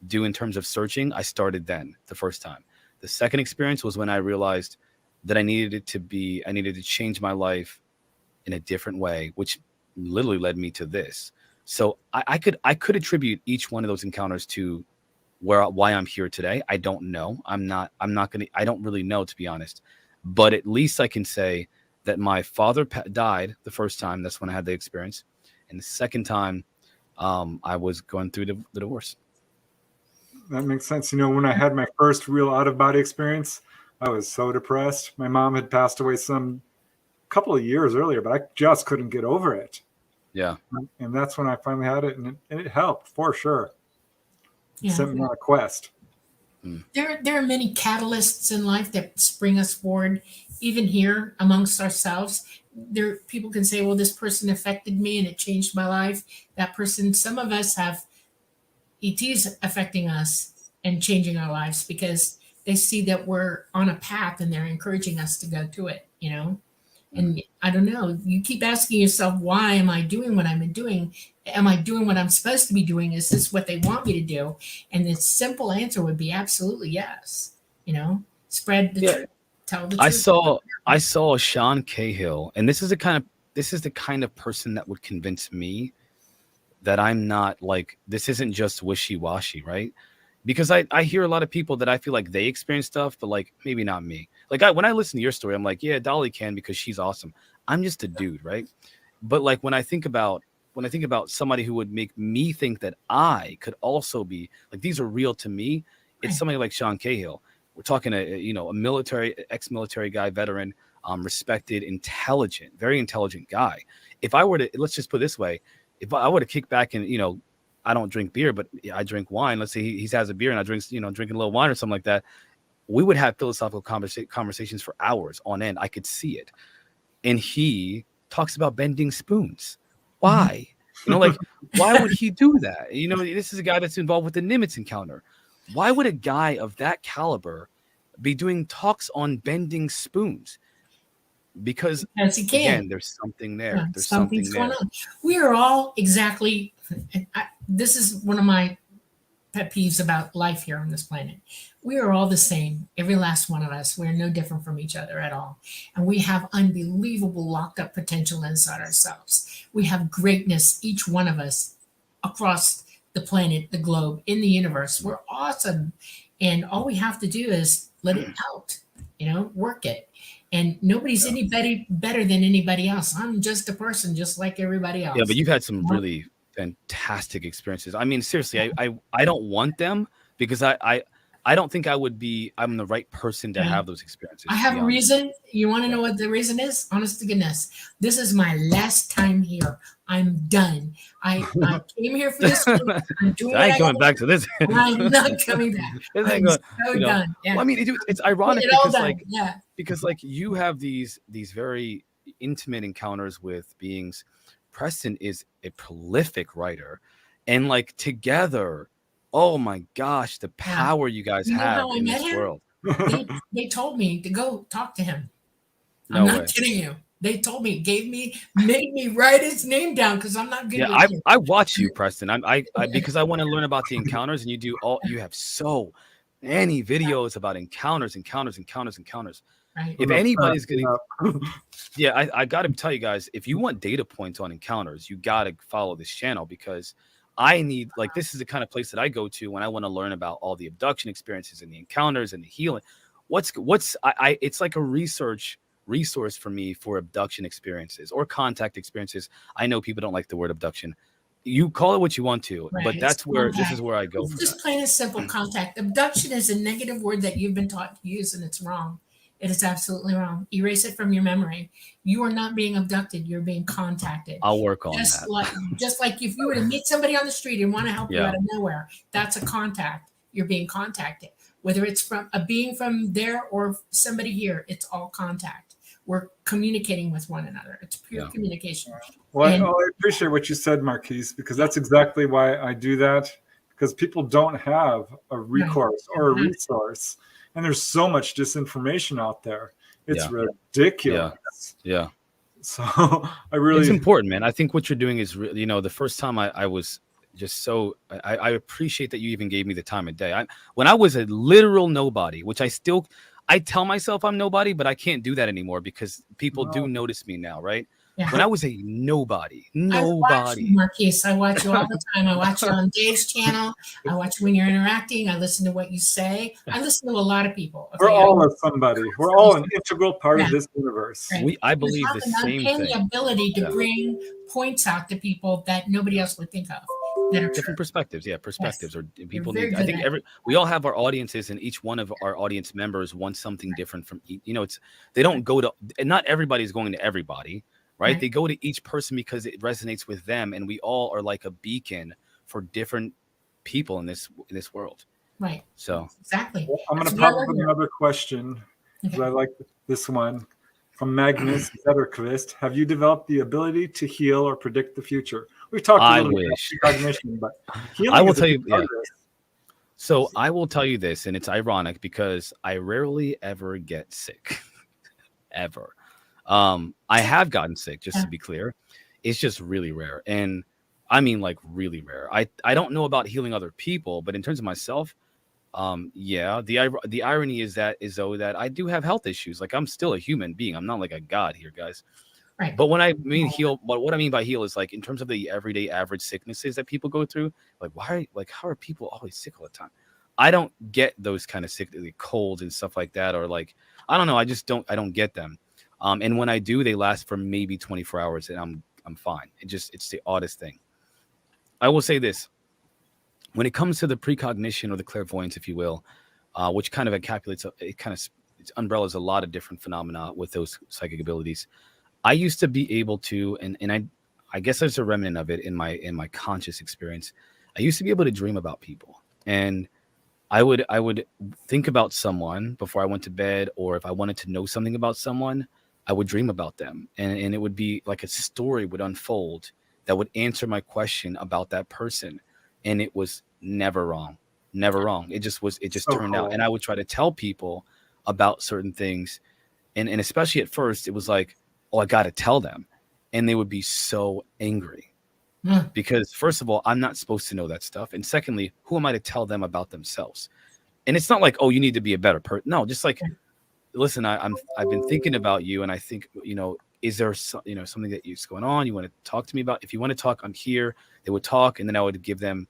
do in terms of searching, I started then the first time. The second experience was when I realized that I needed to change my life in a different way, which literally led me to this. So I could attribute each one of those encounters to why I'm here today. I don't know. I don't really know, to be honest, but at least I can say that my father died the first time. That's when I had the experience. And the second time, I was going through the divorce. That makes sense. When I had my first real out-of-body experience, I was so depressed. My mom had passed away some couple of years earlier, but I just couldn't get over it. Yeah. And that's when I finally had it, and it helped for sure. Yeah. Sent me on a quest. There are many catalysts in life that spring us forward, even here amongst ourselves. People can say, well, this person affected me and it changed my life. That person, some of us have ETs affecting us and changing our lives because they see that we're on a path and they're encouraging us to go to it, And I don't know, you keep asking yourself, why am I doing what I'm doing? Am I doing what I'm supposed to be doing? Is this what they want me to do? And the simple answer would be absolutely yes. Spread the truth, tell the truth. I saw Sean Cahill, and this is the kind of person that would convince me that I'm not this isn't just wishy-washy, right? Because I hear a lot of people that I feel like they experience stuff, but maybe not me. When I listen to your story, I'm like, yeah, Dolly can because she's awesome. I'm just a dude, right? But when I think about somebody who would make me think that I could also be these are real to me, it's somebody like Sean Cahill. We're talking a ex-military guy, veteran, respected, intelligent, very intelligent guy. If I were to, let's just put it this way, if I were to kick back and I don't drink beer, but I drink wine. Let's say he has a beer and I drink, drinking a little wine or something like that. We would have philosophical conversations for hours on end. I could see it. And he talks about bending spoons. Why? Why would he do that? This is a guy that's involved with the Nimitz encounter. Why would a guy of that caliber be doing talks on bending spoons? Because he can. Again, there's something there. Yeah, there's something there. Going on. We are all exactly. This is one of my pet peeves about life here on this planet. We are all the same. Every last one of us. We're no different from each other at all. And we have unbelievable locked up potential inside ourselves. We have greatness, each one of us, across the planet, the globe, in the universe. We're awesome. And all we have to do is let it out, work it. And nobody's anybody better than anybody else. I'm just a person, just like everybody else. Yeah, but you've had some really fantastic experiences. I mean, seriously, I don't want them because I don't think I'm the right person to have those experiences. I have a reason. You want to know what the reason is? Honest to goodness. This is my last time here. I'm done. I came here for this. I'm doing I ain't going back to this. I'm not coming back. I'm so done. Yeah. Well, I mean, it's ironic because you have these very intimate encounters with beings. Preston is a prolific writer, and together, oh my gosh, the power you guys have in this world. They told me to go talk to him. I'm No not way. kidding you. They told me, made me write his name down because I'm not good Yeah, with names. I watch you, Preston. I because I want to learn about the encounters, and you have so many videos about encounters. Right. If I'm anybody's impressed, gonna, yeah, I got to tell you guys, if you want data points on encounters, you got to follow this channel, because I need, like, this is the kind of place that I go to when I want to learn about all the abduction experiences and the encounters and the healing. It's like a resource for me for abduction experiences or contact experiences. I know people don't like the word abduction. You call it what you want to, Right. but It's that's where this contact. is where I go It's for just that. plain and simple contact. Abduction is a negative word that you've been taught to use, and it's wrong. It is absolutely wrong. Erase it from your memory. You are not being abducted. You're being contacted. I'll work on Just that. like if you were to meet somebody on the street and want to help you Yeah. out of nowhere, that's a contact. You're being contacted. Whether it's from a being from there or somebody here, it's all contact. We're communicating with one another. It's pure Yeah. communication. Well, And- I appreciate what you said, Marquise, because that's exactly why I do that. Because people don't have a recourse or a resource, and there's so much disinformation out there. It's ridiculous. Yeah. So I really, It's important, man. I think what you're doing is really, the first time I was just so, I appreciate that you even gave me the time of day. When I was a literal nobody, which I tell myself I'm nobody, but I can't do that anymore because people do notice me now, right? Yeah. When I was a nobody. I watch you, Marquise. I watch you all the time. I watch you on Dave's channel. I watch you when you're interacting. I listen to what you say. I listen to a lot of people. Okay? we're all somebody. We're all an integral part of this universe. Right. I believe the same uncanny thing. ability to bring points out to people that nobody else would think of. That are Different true. perspectives. Yeah, perspectives. Or people very need. I good think at we all have our audiences, and each one of our audience members wants something different from each. They don't go to, and not everybody's going to everybody. Right? They go to each person because it resonates with them, and we all are like a beacon for different people in this world. Right. So exactly. Well, I'm going to pop up with another question because I like this one from Magnus Zetterquist. Have you developed the ability to heal or predict the future? We've talked a little bit about precognition, but healing I will is tell you. Yeah. So I will tell you this, and it's ironic because I rarely ever get sick, ever. I have gotten sick, just to be clear. It's just really rare. And I mean, like, really rare. I don't know about healing other people, but in terms of myself, the irony is that I do have health issues. Like, I'm still a human being. I'm not like a god here, guys. Right. But when I mean heal, but what I mean by heal is, like, in terms of the everyday average sicknesses that people go through, like, how are people always sick all the time? I don't get those kind of sick, like colds and stuff like that, or like, I don't know. I don't get them. And when I do, they last for maybe 24 hours, and I'm fine. It's the oddest thing. I will say this: when it comes to the precognition or the clairvoyance, if you will, which kind of encapsulates, it umbrellas a lot of different phenomena with those psychic abilities. I used to be able to, and I guess there's a remnant of it in my conscious experience. I used to be able to dream about people, and I would think about someone before I went to bed, or if I wanted to know something about someone, I would dream about them, and it would be like a story would unfold that would answer my question about that person, and it was never wrong. It just turned out, and I would try to tell people about certain things, and especially at first, it was like, oh, I got to tell them, and they would be so angry because, first of all, I'm not supposed to know that stuff, and secondly, who am I to tell them about themselves? And it's not like, oh, you need to be a better person. No, just like, listen, I've been thinking about you, and I think, is there something that is going on you want to talk to me about? If you want to talk, I'm here. They would talk, and then I would give them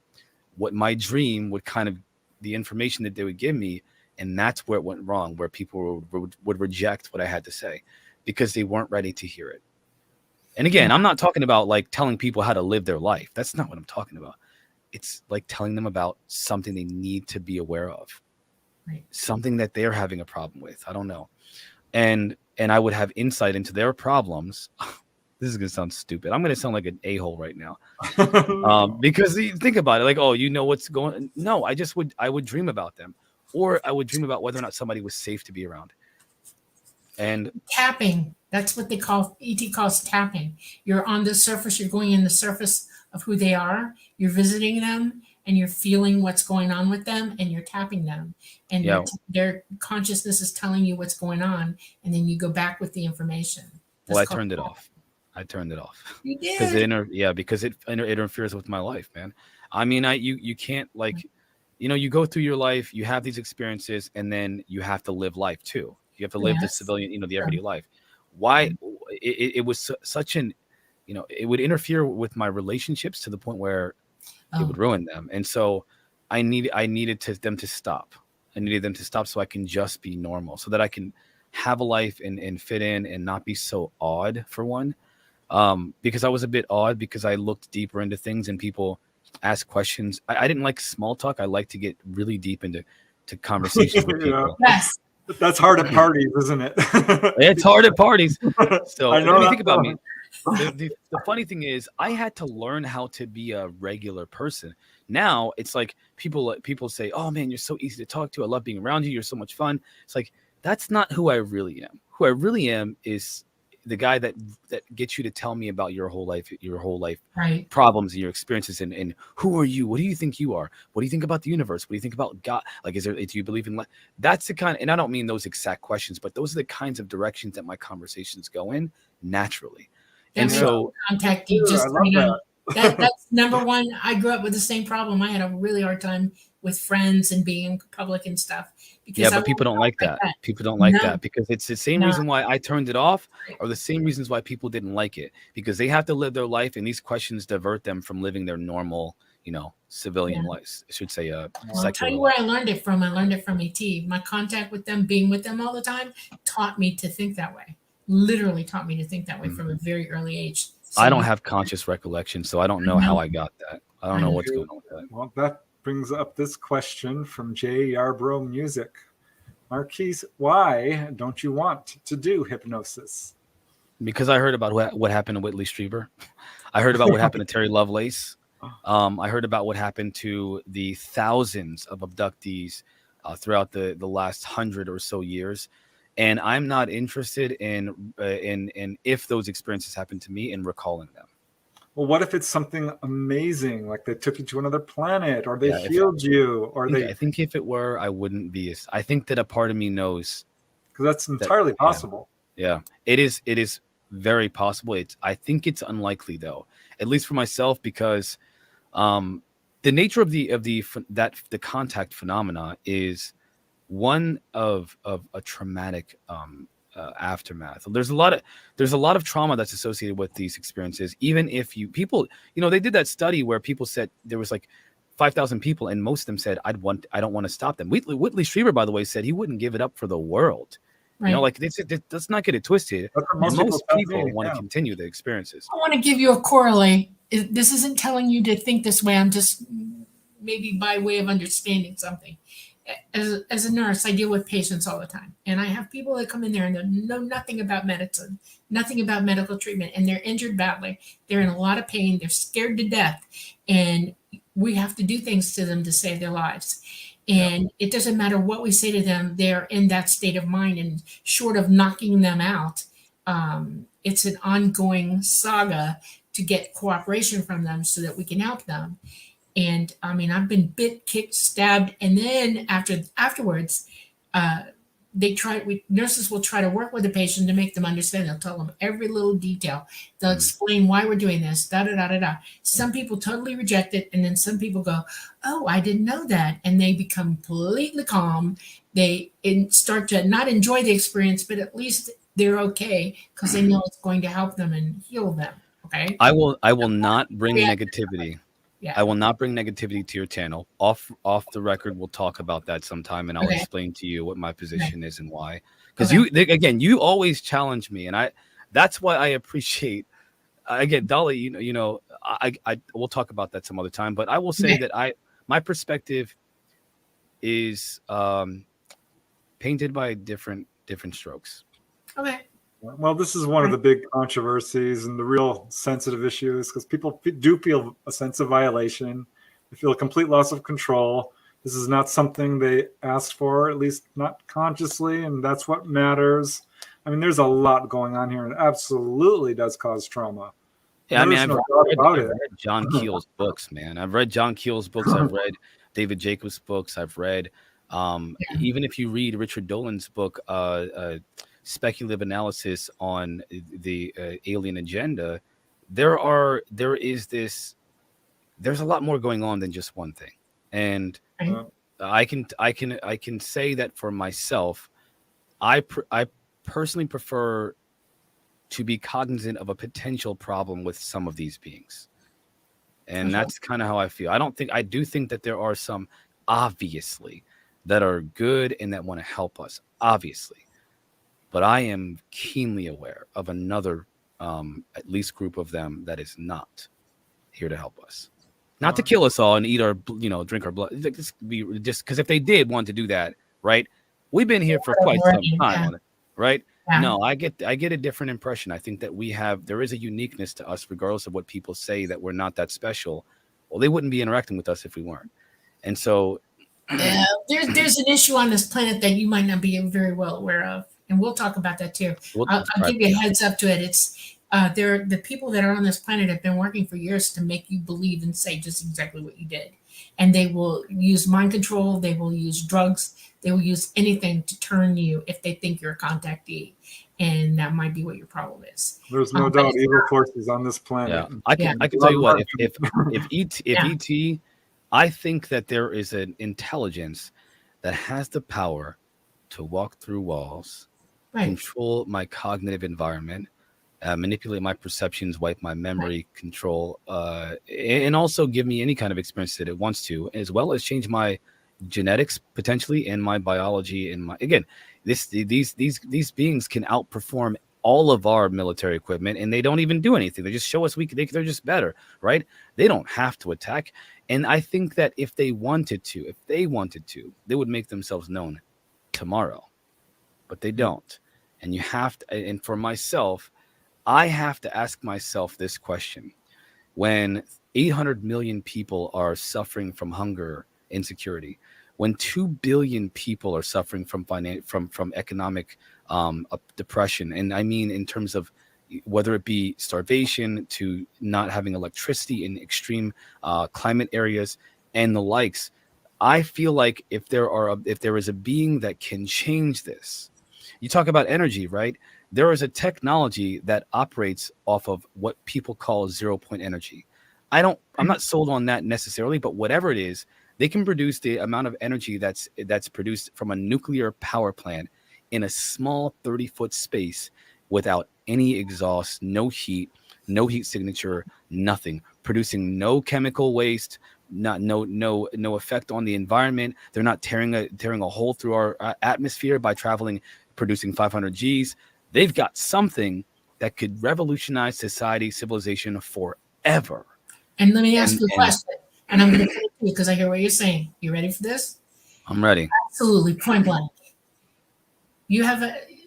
what my dream would kind of, the information that they would give me, and that's where it went wrong, where people would reject what I had to say because they weren't ready to hear it. And again, I'm not talking about like telling people how to live their life. That's not what I'm talking about. It's like telling them about something they need to be aware of. Right. Something that they're having a problem with. I don't know. And I would have insight into their problems. This is going to sound stupid. I'm going to sound like an a-hole right now. Because think about it. Like, oh, you know what's going on? No, I would dream about them. Or I would dream about whether or not somebody was safe to be around. And tapping. That's what they call, ET calls tapping. You're on the surface. You're going in the surface of who they are. You're visiting them. and you're feeling what's going on with them, and you're tapping them, and Yeah. their consciousness is telling you what's going on, and then you go back with the information. Well, That's I turned it called- off. I turned it off You because did. because it interferes with my life, man. I mean, you can't, like, you go through your life, you have these experiences, and then you have to live life too. You have to live the Yes. civilian, the Sure. everyday life. Why it was such an, it would interfere with my relationships to the point where it would ruin them. And so I needed them to stop. I needed them to stop so I can just be normal, so that I can have a life and fit in and not be so odd, for one. Because I was a bit odd because I looked deeper into things and people ask questions. I didn't like small talk. I like to get really deep into conversations with people. Yes. That's hard at parties, isn't it? It's hard at parties. So I know let me that think about feeling. me. The funny thing is, I had to learn how to be a regular person. Now it's like people say, "Oh man, you're so easy to talk to. I love being around you. You're so much fun." It's like, that's not who I really am. Who I really am is the guy that gets you to tell me about your whole life Right. problems and your experiences, and who are you? What do you think you are? What do you think about the universe? What do you think about God? Like, do you believe in life? That's the kind, and I don't mean those exact questions, but those are the kinds of directions that my conversations go in naturally. And That so contact you Dude, just, I love that's number one. I grew up with the same problem. I had a really hard time with friends and being in public and stuff. Because but people don't like that. People don't like that because it's the same reason why I turned it off, or the same reasons why people didn't like it, because they have to live their life, and these questions divert them from living their normal, civilian life. I should say, I'll tell you where I learned it from. I learned it from ET. My contact with them, being with them all the time, taught me to think that way. Literally taught me to think that way from a very early age. So, I don't have conscious recollection, so I don't know how I got that. I don't know what's going on with that. Well, that brings up this question from Jay Yarbrough Music. Marquise, why don't you want to do hypnosis? Because I heard about what happened to Whitley Strieber. I heard about what happened to Terry Lovelace. I heard about what happened to the thousands of abductees throughout the last 100 or so years. And I'm not interested in if those experiences happen to me and recalling them. Well, what if it's something amazing, like they took you to another planet, or they healed you, or I think if it were, I wouldn't be. I think that a part of me knows, because that's entirely possible. Yeah, it is. It is very possible. I think it's unlikely, though, at least for myself, because the nature of the contact phenomena is one of a traumatic aftermath. There's a lot of trauma that's associated with these experiences. Even if they did that study where people said there was like 5,000 people, and most of them said, I don't want to stop them. Whitley Strieber, by the way, said he wouldn't give it up for the world. Right. Let's not get it twisted. Most people want to continue the experiences. I want to give you a correlate. This isn't telling you to think this way. I'm just maybe by way of understanding something. As a nurse, I deal with patients all the time. And I have people that come in there and know nothing about medicine, nothing about medical treatment, and they're injured badly. They're in a lot of pain. They're scared to death. And we have to do things to them to save their lives. And it doesn't matter what we say to them, they're in that state of mind. And short of knocking them out, it's an ongoing saga to get cooperation from them so that we can help them. And I mean, I've been bit, kicked, stabbed, and then afterwards, nurses will try to work with the patient to make them understand. They'll tell them every little detail. They'll explain why we're doing this. Da da da da da. Some people totally reject it, and then some people go, "Oh, I didn't know that," and they become completely calm. They start to not enjoy the experience, but at least they're okay because they know it's going to help them and heal them. Okay. I will not bring negativity. Yeah. I will not bring negativity to your channel. Off the record, we'll talk about that sometime, and I'll explain to you what my position is and why. Because you always challenge me, and that's why I appreciate. Again, Dolly, I we'll talk about that some other time. But I will say that my perspective is painted by different strokes. Okay. Well, this is one of the big controversies and the real sensitive issues, because people do feel a sense of violation. They feel a complete loss of control. This is not something they asked for, at least not consciously, and that's what matters. I mean, there's a lot going on here, and it absolutely does cause trauma. Yeah, I mean, There's I've no doubt about I've it. read John Keel's books, man. I've read John Keel's books. I've read David Jacobs' books. I've read, even if you read Richard Dolan's book, Speculative Analysis on the Alien Agenda, there's a lot more going on than just one thing. And Right. I can say that for myself, I personally prefer to be cognizant of a potential problem with some of these beings. And that's kind of how I feel. I do think that there are some, obviously, that are good and that want to help us, obviously. But I am keenly aware of another, at least group of them that is not here to help us. Not to kill us all and eat our, drink our blood. Just because if they did want to do that, right? We've been here for quite some time, right? Yeah. No, I get a different impression. I think that there is a uniqueness to us, regardless of what people say, that we're not that special. Well, they wouldn't be interacting with us if we weren't. And so there's an issue on this planet that you might not be very well aware of. And we'll talk about that too. I'll give you a heads up to it. It's the people that are on this planet have been working for years to make you believe and say just exactly what you did. And they will use mind control. They will use drugs. They will use anything to turn you if they think you're a contactee. And that might be what your problem is. There's no doubt evil forces on this planet. Yeah. I can tell you what, if ET, I think that there is an intelligence that has the power to walk through walls, control my cognitive environment, manipulate my perceptions, wipe my memory, control, and also give me any kind of experience that it wants to, as well as change my genetics potentially and my biology. And these beings can outperform all of our military equipment, and they don't even do anything. They just show us they're just better, right? They don't have to attack. And I think that if they wanted to, they would make themselves known tomorrow, but they don't. And you have to, and for myself, I have to ask myself this question: when 800 million people are suffering from hunger, insecurity, when 2 billion people are suffering from economic depression, and I mean in terms of whether it be starvation to not having electricity in extreme climate areas and the likes, I feel like if there is a being that can change this, you talk about energy, right? There is a technology that operates off of what people call 0-point energy. I'm not sold on that necessarily, but whatever it is, they can produce the amount of energy that's produced from a nuclear power plant in a small 30-foot space without any exhaust, no heat signature, nothing, producing no chemical waste, no effect on the environment. They're not tearing a hole through our atmosphere by producing 500 Gs. They've got something that could revolutionize society, civilization forever. And let me ask you a question, and I'm going to put it to you because I hear what you're saying. You ready for this? I'm ready. Absolutely, point blank. You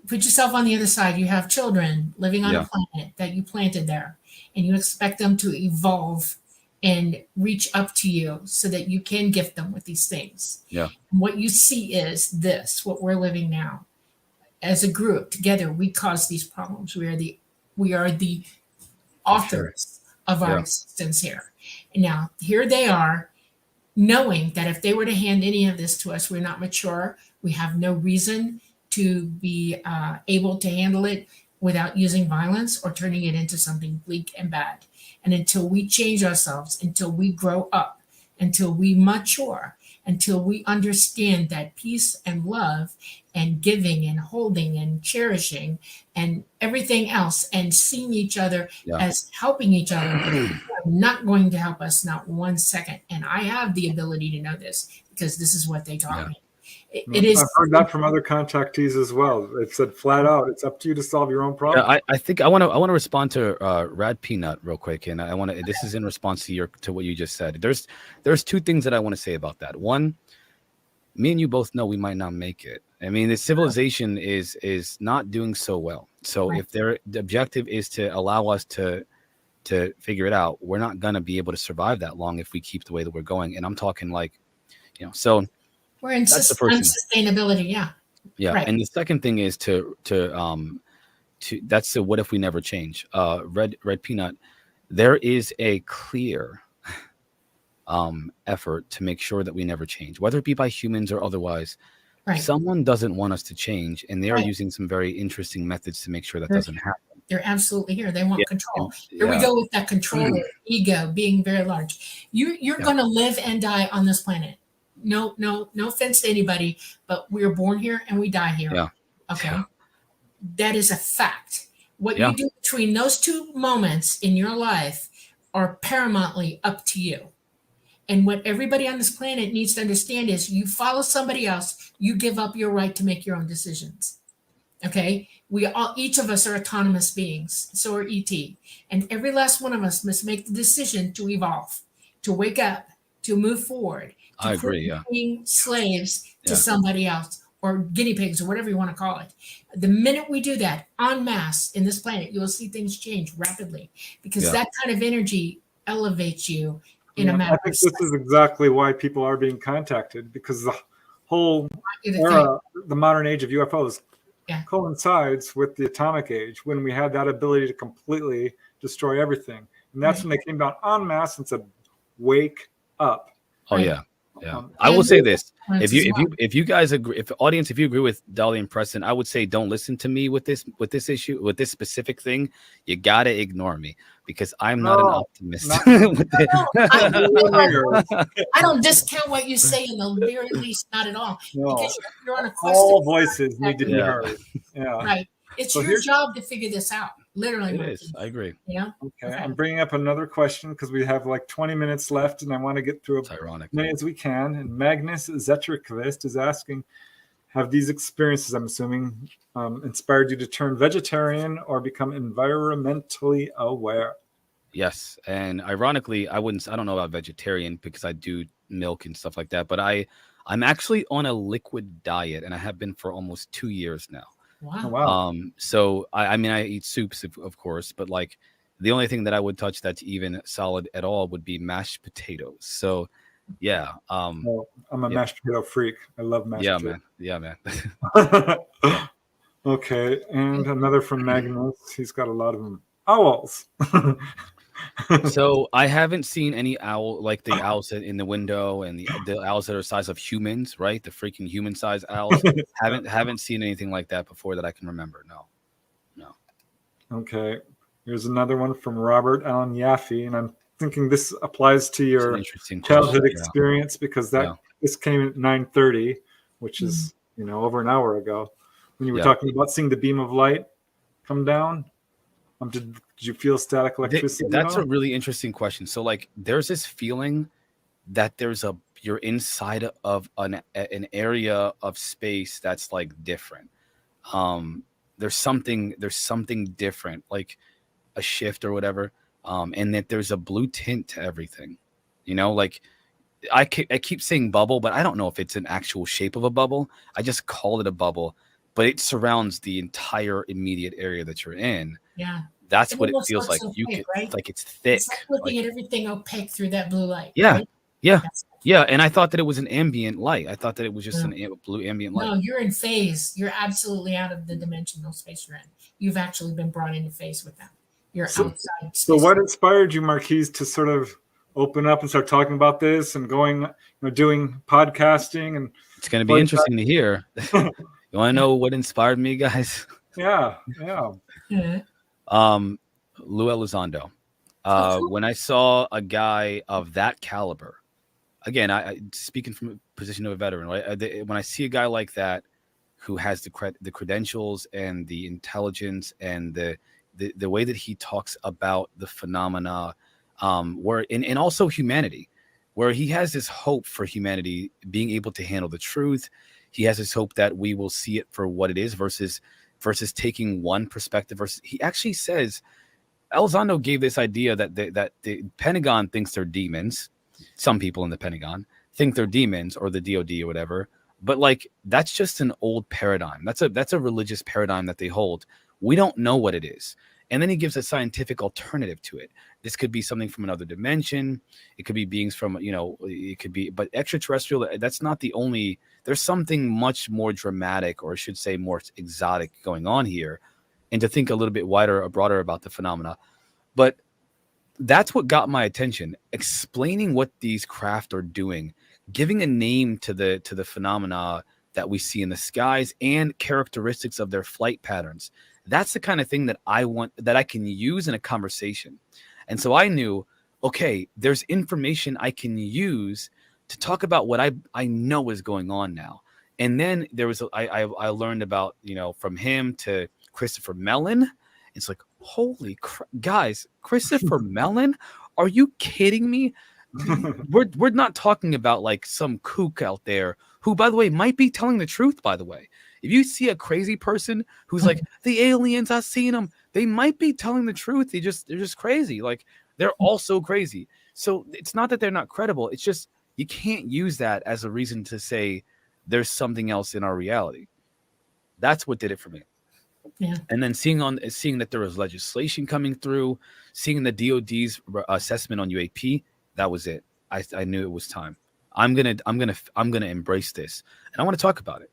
put yourself on the other side. You have children living on a planet that you planted there, and you expect them to evolve and reach up to you so that you can gift them with these things. Yeah. And what you see is what we're living now. As a group together, we cause these problems. We are the authors of our existence here. And now here they are, knowing that if they were to hand any of this to us, we're not mature. We have no reason to be able to handle it without using violence or turning it into something bleak and bad. And until we change ourselves, until we grow up, until we mature, until we understand that peace and love and giving and holding and cherishing and everything else and seeing each other as helping each other are not going to help us, not 1 second. And I have the ability to know this because this is what they taught me. I've heard that from other contactees as well. They've said flat out, it's up to you to solve your own problem. Yeah, I think I want to respond to Rad Peanut real quick, and I want to. This is in response to what you just said. There's 2 things that I want to say about that. One, me and you both know we might not make it. I mean, the civilization is not doing so well. So if the objective is to allow us to figure it out, we're not gonna be able to survive that long if we keep the way that we're going. And I'm talking so. We're in unsustainability, yeah. Right. And the second thing is to that's the what if we never change. Red Peanut. there is a clear effort to make sure that we never change, whether it be by humans or otherwise. Right. Someone doesn't want us to change, and they are Right. using some very interesting methods to make sure that They're doesn't happen. They're absolutely here. They want Yeah. control. Yeah. Here we go with that control ego being very large. You're Yeah. going to live and die on this planet. No offense to anybody, but we are born here and we die here. Yeah. Okay. Yeah. That is a fact. What Yeah. you do between those two moments in your life are paramountly up to you. And what everybody on this planet needs to understand is you follow somebody else, you give up your right to make your own decisions. Okay? Each of us are autonomous beings. So are ET. And every last one of us must make the decision to evolve, to wake up, to move forward. To I agree, quit yeah. being slaves to Yeah. somebody else or guinea pigs or whatever you want to call it. The minute we do that en masse in this planet, you'll see things change rapidly because Yeah. that kind of energy elevates you in a Yeah, matter I of think this seconds. is exactly why people are being contacted, because the whole You're the era, the modern age of UFOs, Yeah. coincides with the atomic age, when we had that ability to completely destroy everything. And that's Right. when they came down en masse and said, "Wake up." Oh Right. yeah. Yeah. I will say this. Influence If as well. you guys agree, if the audience, if you agree with Dolly and Preston, I would say don't listen to me with this issue, with this specific thing. You gotta ignore me because I'm not an No, optimist. not- with it. I don't discount what you say in the very least, not at all. No, Because you're on a quest all to voices need to be Yeah. heard. Yeah. right. It's So your here's- job to figure this out. Literally, It Marquise. is. I agree. You know? Okay, Okay. I'm bringing up another question because we have like 20 minutes left, and I want to get through It's ironic. as many as we can. And Magnus Zetrikvist is asking, have these experiences, I'm assuming, inspired you to turn vegetarian or become environmentally aware? Yes, and ironically, I don't know about vegetarian because I do milk and stuff like that, but I'm actually on a liquid diet, and I have been for almost 2 years now. Oh, Wow. wow. So I mean, I eat soups, of course, but like the only thing that I would touch that's even solid at all would be mashed potatoes. So, yeah, Well, I'm a yeah. mashed potato freak. I love mashed yeah, potato. man, yeah, man. Okay, and another from Magnus. He's got a lot of them. Owls. So I haven't seen any owl like the owls in the window and the owls that are the size of humans, right? The freaking human size owls. haven't seen anything like that before that I can remember. No. Okay, here's another one from Robert Allen Yaffe, and I'm thinking this applies to It's an your interesting childhood question. experience because this came at 9:30, which is over an hour ago, when you were Yeah. talking about seeing the beam of light come down. Did you feel static electricity? That's at all? a really interesting question. So like there's this feeling that you're inside of an area of space that's like different. There's something different, like a shift or whatever. And that there's a blue tint to everything. Like I keep saying bubble, but I don't know if it's an actual shape of a bubble. I just call it a bubble, but it surrounds the entire immediate area that you're in. Yeah. That's It what it almost feels like. looks You opaque, can, right? like it's thick. It's like looking Like, at everything opaque through that blue light. yeah, right? yeah, That's- yeah. And I thought that it was an ambient light. I thought that it was just blue ambient light. No, you're in phase. You're absolutely out of the dimensional space you're in. You've actually been brought into phase with them. You're outside. So space. what inspired you, Marquise, to sort of open up and start talking about this and going, doing podcasting? And It's going to be interesting to hear. You want to know what inspired me, guys? yeah. Yeah. Lou Elizondo. cool. When I saw a guy of that caliber, again, I speaking from a position of a veteran, right? When I see a guy like that who has the credentials and the intelligence and the way that he talks about the phenomena, and also humanity, where he has this hope for humanity being able to handle the truth. He has this hope that we will see it for what it is versus taking one perspective. Versus, he actually says, Elizondo gave this idea that the Pentagon thinks they're demons. Some people in the Pentagon think they're demons, or the DOD or whatever. But like that's just an old paradigm. That's a religious paradigm that they hold. We don't know what it is. And then he gives a scientific alternative to it. This could be something from another dimension. It could be beings from, it could be, but extraterrestrial, that's not the only, there's something much more dramatic, or I should say more exotic going on here. And to think a little bit wider or broader about the phenomena. But that's what got my attention. Explaining what these craft are doing, giving a name to the phenomena that we see in the skies and characteristics of their flight patterns. That's the kind of thing that I want, that I can use in a conversation. And so I knew, okay, there's information I can use to talk about what I know is going on now. And then there was, I learned about, from him to Christopher Mellon. It's like, holy guys, Christopher Mellon, are you kidding me? We're not talking about like some kook out there who, by the way, might be telling the truth. By the way, if you see a crazy person who's like, the aliens, I've seen them, they might be telling the truth. They're just crazy. Like, they're also crazy. So it's not that they're not credible. It's just, you can't use that as a reason to say there's something else in our reality. That's what did it for me. Yeah. And then seeing that there was legislation coming through, seeing the DOD's assessment on UAP, that was it. I knew it was time. I'm gonna embrace this, and I want to talk about it.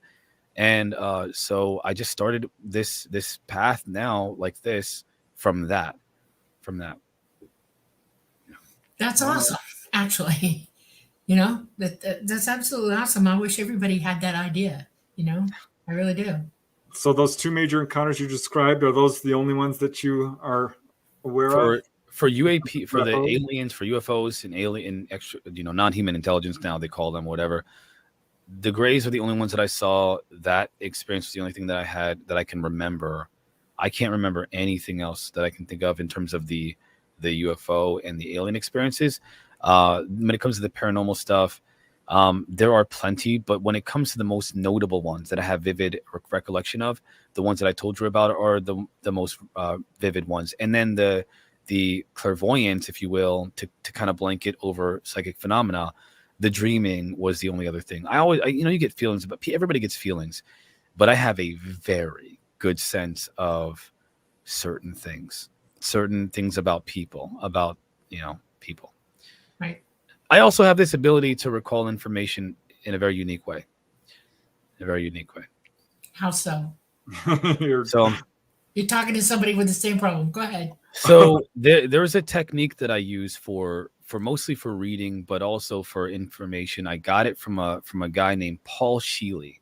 And so I just started this path now, like this, from that. That's awesome, actually. That's absolutely awesome. I wish everybody had that idea. I really do. So those two major encounters you described, are those the only ones that you are aware of? For UAP, for the aliens, for UFOs and alien extra, non-human intelligence, now they call them whatever. The Greys are the only ones that I saw. That experience was the only thing that I had that I can remember. I can't remember anything else that I can think of in terms of the UFO and the alien experiences. When it comes to the paranormal stuff, there are plenty, but when it comes to the most notable ones that I have vivid recollection of, the ones that I told you about are the most vivid ones. And then the clairvoyance, if you will, to kind of blanket over psychic phenomena, the dreaming was the only other thing. You get feelings, but everybody gets feelings, but I have a very good sense of certain things about people, people. Right. I also have this ability to recall information in a very unique way. How so? So You're talking to somebody with the same problem. Go ahead. So there's a technique that I use for mostly for reading, but also for information. I got it from a guy named Paul Sheely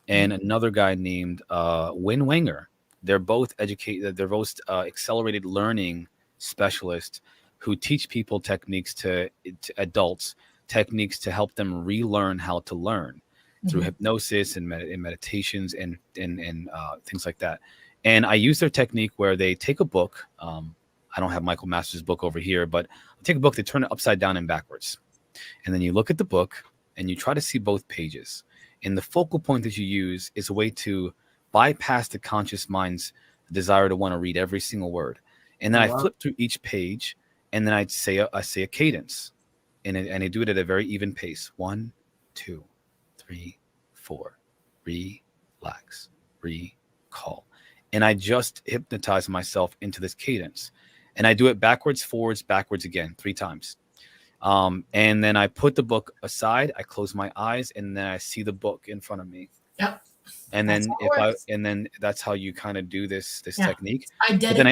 and another guy named Win Wenger. They're both accelerated learning specialists who teach people techniques to adults, techniques to help them relearn how to learn through hypnosis and meditations and things like that. And I use their technique where they take a book. I don't have Michael Masters' book over here, but take a book, they turn it upside down and backwards. And then you look at the book and you try to see both pages. And the focal point that you use is a way to bypass the conscious mind's desire to want to read every single word. And then I flip through each page, and then I say a cadence. And I do it at a very even pace. 1, 2, 3, 4. Relax. Recall. And I just hypnotize myself into this cadence. And I do it backwards, forwards, backwards again, 3 times. And then I put the book aside, I close my eyes, and then I see the book in front of me. Yep. And then that's how you kind of do this technique. Eidetic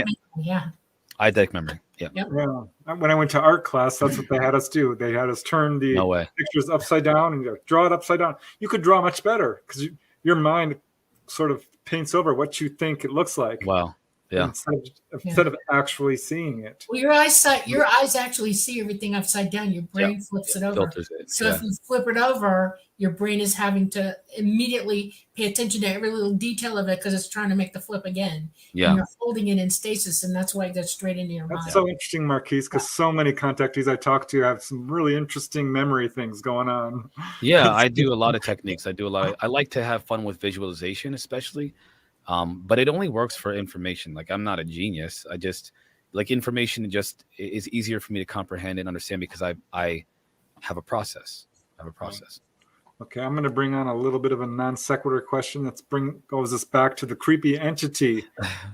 memory. Yeah. Yep. Yeah. When I went to art class, that's what they had us do. They had us turn the pictures upside down and draw it upside down. You could draw much better because your mind sort of paints over what you think it looks like. Wow. Yeah. Instead of actually seeing it. Well, your eyes actually see everything upside down. Your brain flips it over. Filters it. So if you flip it over, your brain is having to immediately pay attention to every little detail of it because it's trying to make the flip again. Yeah. And you're holding it in stasis, and that's why it goes straight into your mind. That's so interesting, Marquise, because so many contactees I talk to have some really interesting memory things going on. Yeah, I do a lot of techniques. I like to have fun with visualization, especially. But it only works for information. Like, I'm not a genius. I just like information just is easier for me to comprehend and understand because I have a process. Okay, I'm going to bring on a little bit of a non sequitur question goes us back to the creepy entity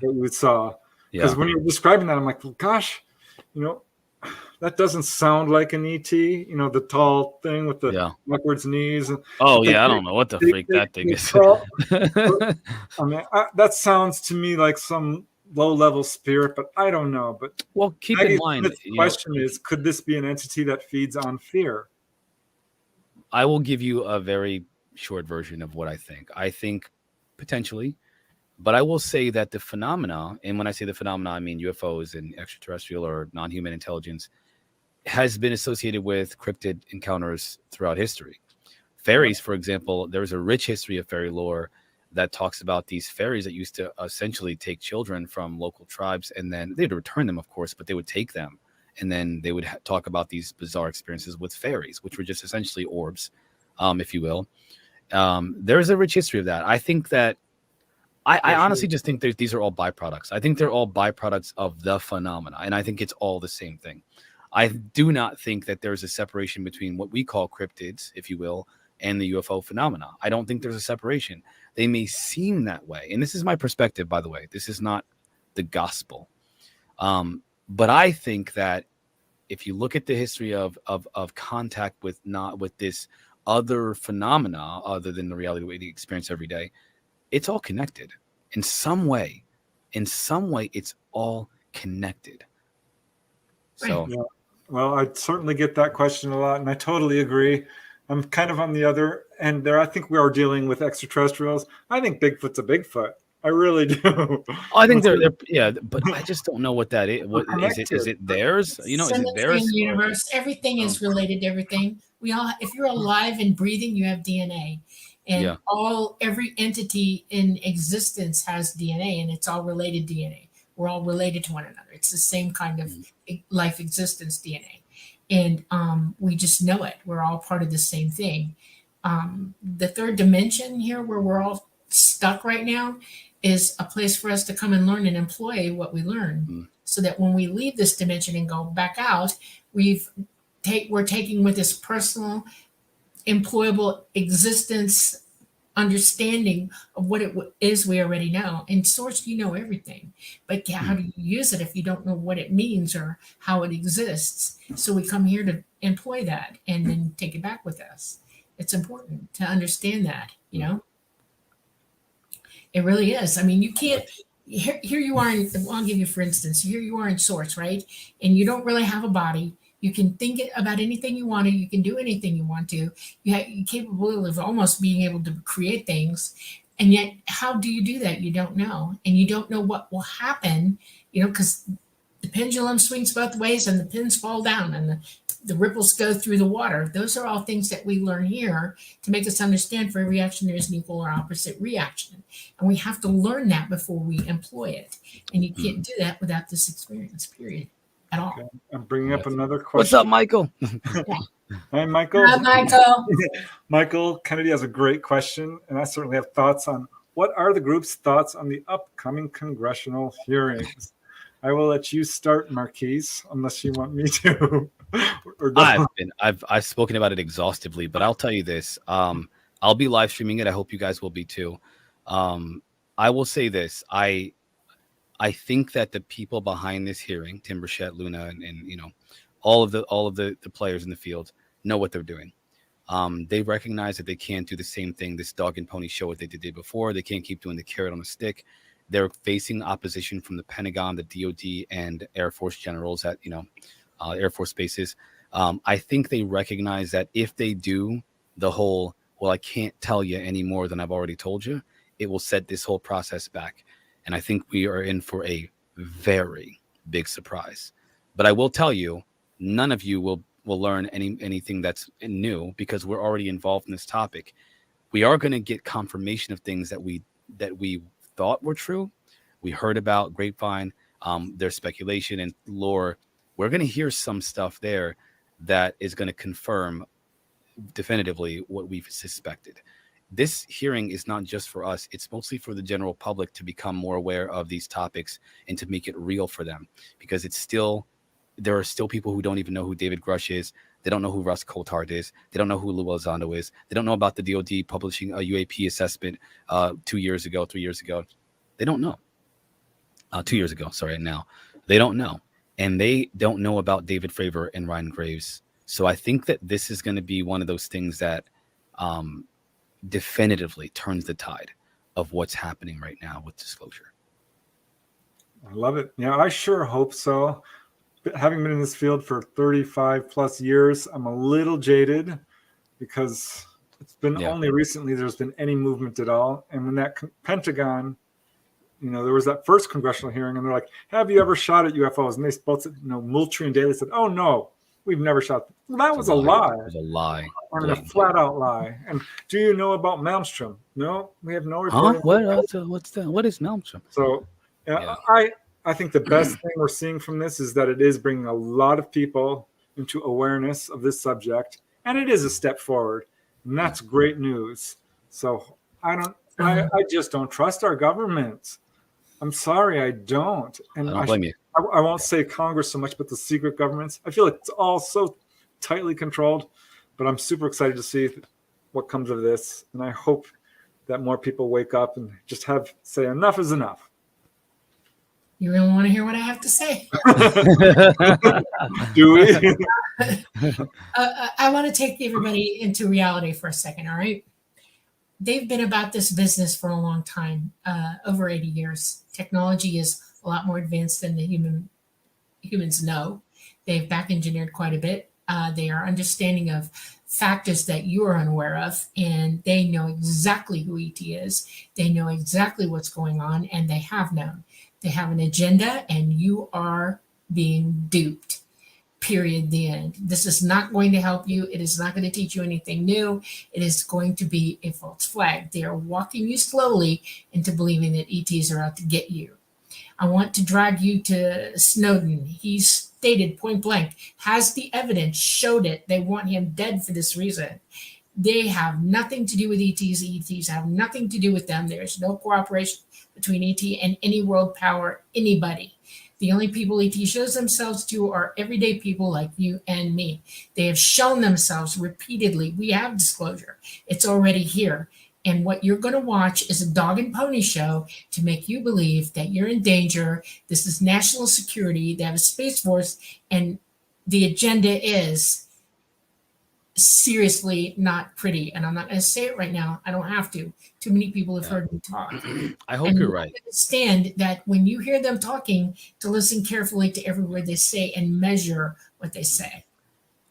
that we saw. Because when you're describing that, I'm like, well, gosh, that doesn't sound like an ET. The tall thing with the backwards knees. Oh yeah, I don't know what the freak that thing is. I mean, that sounds to me like some low-level spirit, but I don't know. But Well, keep Maggie in mind, Smith's question is, could this be an entity that feeds on fear? I will give you a very short version of what I think. I think potentially, but I will say that the phenomena, and when I say the phenomena, I mean UFOs and extraterrestrial or non-human intelligence, has been associated with cryptid encounters throughout history. Fairies, for example, there's a rich history of fairy lore that talks about these fairies that used to essentially take children from local tribes, and then they'd return them, of course, but they would take them, and then they would talk about these bizarre experiences with fairies, which were just essentially orbs, if you will. There's a rich history of that. I think that I honestly just think that these are all byproducts. I think they're all byproducts of the phenomena, and I think it's all the same thing. I do not think that there's a separation between what we call cryptids, if you will, and the UFO phenomena. I don't think there's a separation. They may seem that way, and this is my perspective, by the way. This is not the gospel, but I think that if you look at the history of contact with this other phenomena, other than the reality we experience every day, it's all connected in some way. In some way, it's all connected. So, yeah. Well, I certainly get that question a lot, and I totally agree. I'm kind of on the other end there. I think we are dealing with extraterrestrials. I think Bigfoot's a Bigfoot. I really do. I think they're yeah, but I just don't know what that is. What is it? Is it theirs? You know, is it Symmetry in theirs? the universe. Everything is related to everything. We all, if you're alive and breathing, you have DNA, and every entity in existence has DNA, and it's all related DNA. We're all related to one another. It's the same kind of life existence DNA, and we just know it. We're all part of the same thing. The third dimension here, where we're all stuck right now, is a place for us to come and learn and employ what we learn, so that when we leave this dimension and go back out, we're taking with this personal, employable existence understanding of what it is we already know. In source, you know everything, but how do you use it if you don't know what it means or how it exists? So we come here to employ that and then take it back with us. It's important to understand that, you know. It really is. I mean, you can't. Here you are. I'll give you, for instance, here you are in source, right? And you don't really have a body. You can think about anything you want to. You can do anything you want to. You're capable of almost being able to create things. And yet, how do you do that? You don't know. And you don't know what will happen, you know, because the pendulum swings both ways and the pins fall down and the ripples go through the water. Those are all things that we learn here to make us understand for every action, there's an equal or opposite reaction. And we have to learn that before we employ it. And you can't do that without this experience, period, at all. Okay. I'm bringing up another question. What's up, Michael? Hi, Michael. Hi, Michael. Michael Kennedy has a great question, and I certainly have thoughts on what are the group's thoughts on the upcoming congressional hearings. I will let you start, Marquise, unless you want me to. I've spoken about it exhaustively, but I'll tell you this. I'll be live streaming it. I hope you guys will be too. I will say this. I think that the people behind this hearing, Tim Burchett, Luna, and you know, all of the players in the field know what they're doing. They recognize that they can't do the same thing, this dog and pony show what they did before. They can't keep doing the carrot on a stick. They're facing opposition from the Pentagon, the DOD, and Air Force generals at, you know, Air Force bases. I think they recognize that if they do the whole, well, I can't tell you any more than I've already told you, it will set this whole process back. And I think we are in for a very big surprise. But I will tell you, none of you will learn anything that's new because we're already involved in this topic. We are going to get confirmation of things that we thought were true. We heard about grapevine, there's speculation and lore. We're going to hear some stuff there that is going to confirm definitively what we've suspected. This hearing is not just for us. It's mostly for the general public to become more aware of these topics and to make it real for them, because there are still people who don't even know who David Grush is. They don't know who Russ Coulthard is. They don't know who Lou Elizondo is. They don't know about the DOD publishing a UAP assessment 3 years ago. They don't know. 2 years ago, sorry, now. They don't know. And they don't know about David Fravor and Ryan Graves. So I think that this is going to be one of those things that definitively turns the tide of what's happening right now with disclosure. I love it. Yeah, I sure hope so. But having been in this field for 35 plus years, I'm a little jaded because it's been only recently there's been any movement at all. And when that Pentagon, there was that first congressional hearing, and they're like, "Have you ever shot at UFOs?" And they both said, Moultrie and Daley said, "Oh no, we've never shot." Well, that was a lie. It was a lie. A flat out lie. And do you know about Malmstrom? No, we have no report. Huh? What's that? What is Malmstrom? So I think the best thing we're seeing from this is that it is bringing a lot of people into awareness of this subject, and it is a step forward, and that's great news. So I just don't trust our government. I'm sorry, I don't. And I don't blame you. I won't say Congress so much, but the secret governments. I feel like it's all so tightly controlled, but I'm super excited to see what comes of this, and I hope that more people wake up and just say enough is enough. You really want to hear what I have to say? Do we? I want to take everybody into reality for a second, all right? They've been about this business for a long time, over 80 years. Technology is a lot more advanced than the humans know. They've back engineered quite a bit. They are understanding of factors that you are unaware of, and they know exactly who ET is. They know exactly what's going on, and they have known. They have an agenda, and you are being duped. Period. The end. This is not going to help you. It is not going to teach you anything new. It is going to be a false flag. They are walking you slowly into believing that ETs are out to get you. I want to drag you to Snowden. He's stated point blank, has the evidence, showed it. They want him dead for this reason. They have nothing to do with ETs. ETs have nothing to do with them. There is no cooperation between ET and any world power, anybody. The only people ET shows themselves to are everyday people like you and me. They have shown themselves repeatedly. We have disclosure. It's already here. And what you're going to watch is a dog and pony show to make you believe that you're in danger. This is national security. They have a space force, and the agenda is seriously not pretty. And I'm not going to say it right now. I don't have to. Too many people have heard me talk. I hope you're right. Understand that when you hear them talking, to listen carefully to every word they say and measure what they say.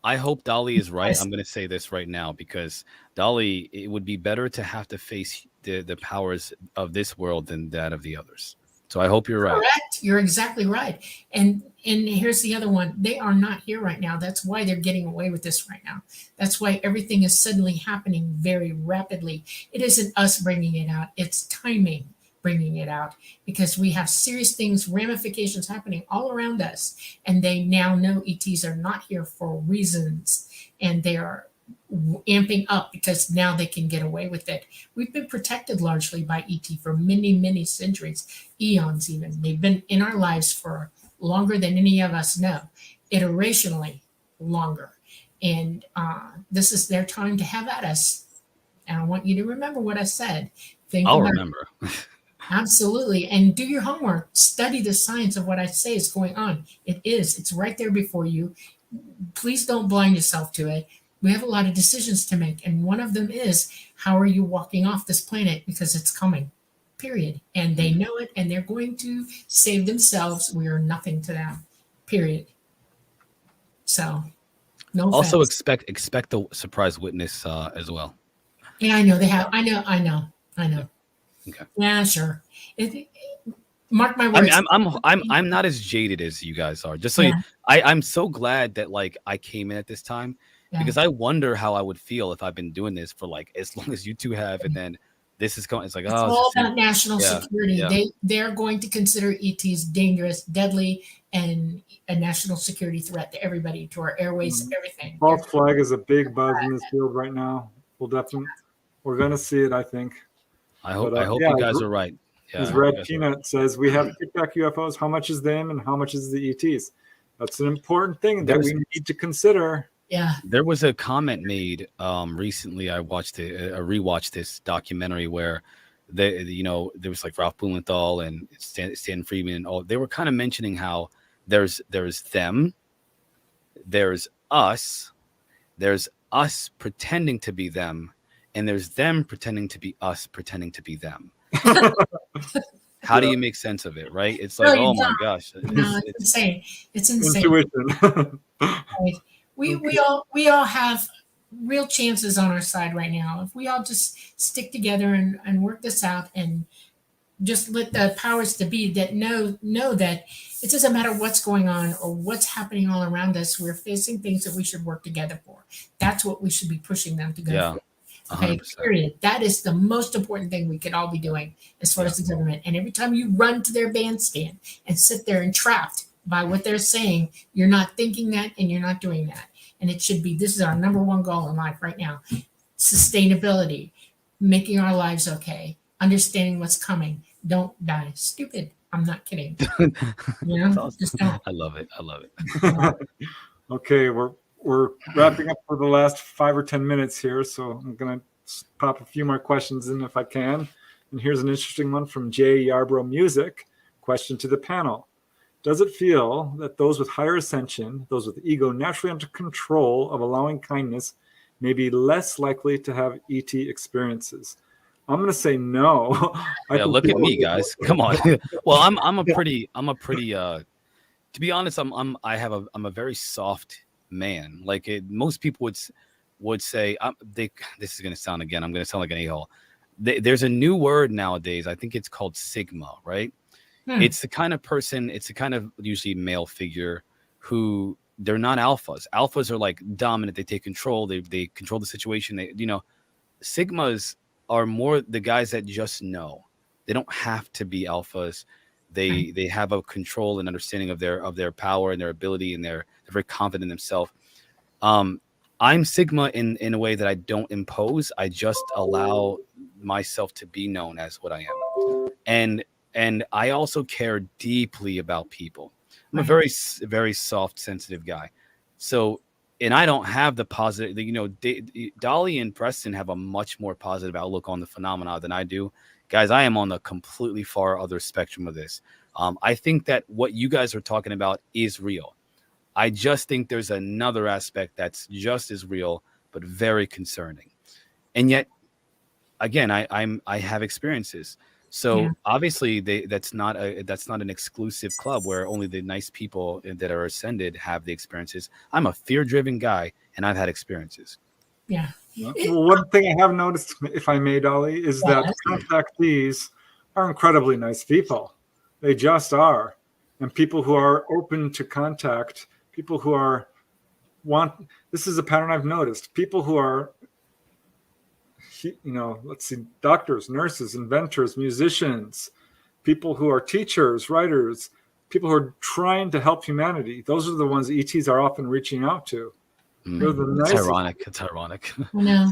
I hope Dolly is right. I'm going to say this right now because Dolly, it would be better to have to face the powers of this world than that of the others. So I hope you're right. Correct. You're exactly right. And here's the other one. They are not here right now. That's why they're getting away with this right now. That's why everything is suddenly happening very rapidly. It isn't us bringing it out. It's timing bringing it out because we have serious things, ramifications happening all around us. And they now know ETs are not here for reasons. And they are amping up because now they can get away with it. We've been protected largely by ET for many, many centuries, eons even. They've been in our lives for longer than any of us know, iterationally longer. And this is their time to have at us. And I want you to remember what I said. I'll remember. Absolutely. And do your homework. Study the science of what I say is going on. It is. It's right there before you. Please don't blind yourself to it. We have a lot of decisions to make. And one of them is, how are you walking off this planet? Because it's coming, period. And they know it, and they're going to save themselves. We are nothing to them, period. So, no offense. Also expect the surprise witness as well. Yeah, I know they have. I know. Okay. Yeah, sure. Mark my words. I'm not as jaded as you guys are. Just so I'm so glad that I came in at this time because I wonder how I would feel if I've been doing this for as long as you two have, and then this is coming. It's it's all about national security. Yeah. They're going to consider ETs dangerous, deadly, and a national security threat to everybody, to our airways, everything. False flag is a big buzz in this field right now. We're going to see it, I think. I hope you guys are right. Yeah, as Red Peanut says, we have kickback UFOs. How much is them and how much is the ETs? That's an important thing that we need to consider. Yeah. There was a comment made recently. I rewatched this documentary where there was Ralph Blumenthal and Stan Friedman and all. They were kind of mentioning how there's them, there's us pretending to be them, and there's them pretending to be us, pretending to be them. How do you make sense of it, right? It's No, like, you oh my don't. gosh, No, it's insane. It's insane. Intuition. Right. We all have real chances on our side right now. If we all just stick together and work this out and just let the powers to be that know that it doesn't matter what's going on or what's happening all around us. We're facing things that we should work together for. That's what we should be pushing them to go yeah, for. Okay, 100%. period. That is the most important thing we could all be doing as far Yeah. as the government. And every time you run to their bandstand and sit there entrapped by what they're saying, you're not thinking that and you're not doing that. And it should be, this is our number one goal in life right now. Sustainability, making our lives okay, understanding what's coming. Don't die stupid. I'm not kidding. You know, That's awesome. just don't. I love it. I love it. Okay, we're wrapping up for the last 5 or 10 minutes here, so I'm gonna pop a few more questions in if I can. And here's an interesting one from Jay Yarbrough Music. Question to the panel: does it feel that those with higher ascension, those with ego naturally under control of allowing kindness, may be less likely to have ET experiences? I'm gonna say no. Yeah, look at me, guys. Come on. Well, I'm a pretty to be honest, I'm a very soft man. Like most people would say, this is gonna sound again. I'm gonna sound like an a-hole. There's a new word nowadays. I think it's called Sigma, right? It's the kind of person. It's the kind of usually male figure who they're not alphas. Alphas are like dominant. They take control. They control the situation. Sigmas are more the guys that just know. They don't have to be alphas. They have a control and understanding of their power and their ability, and they're very confident in themselves. I'm Sigma in a way that I don't impose. I just allow myself to be known as what I am, and I also care deeply about people. I'm a very, very soft, sensitive guy. So, and I don't have the positive. Dolly and Preston have a much more positive outlook on the phenomena than I do. Guys, I am on the completely far other spectrum of this. I think that what you guys are talking about is real. I just think there's another aspect that's just as real, but very concerning. And yet, again, I have experiences. So obviously, that's not an exclusive club where only the nice people that are ascended have the experiences. I'm a fear-driven guy, and I've had experiences. Yeah. Well, one thing I have noticed, if I may, Dolly, is that contactees are incredibly nice people. They just are. And people who are open to contact, people who this is a pattern I've noticed. People who are, let's see, doctors, nurses, inventors, musicians, people who are teachers, writers, people who are trying to help humanity. Those are the ones ETs are often reaching out to. It's ironic. It's ironic. No.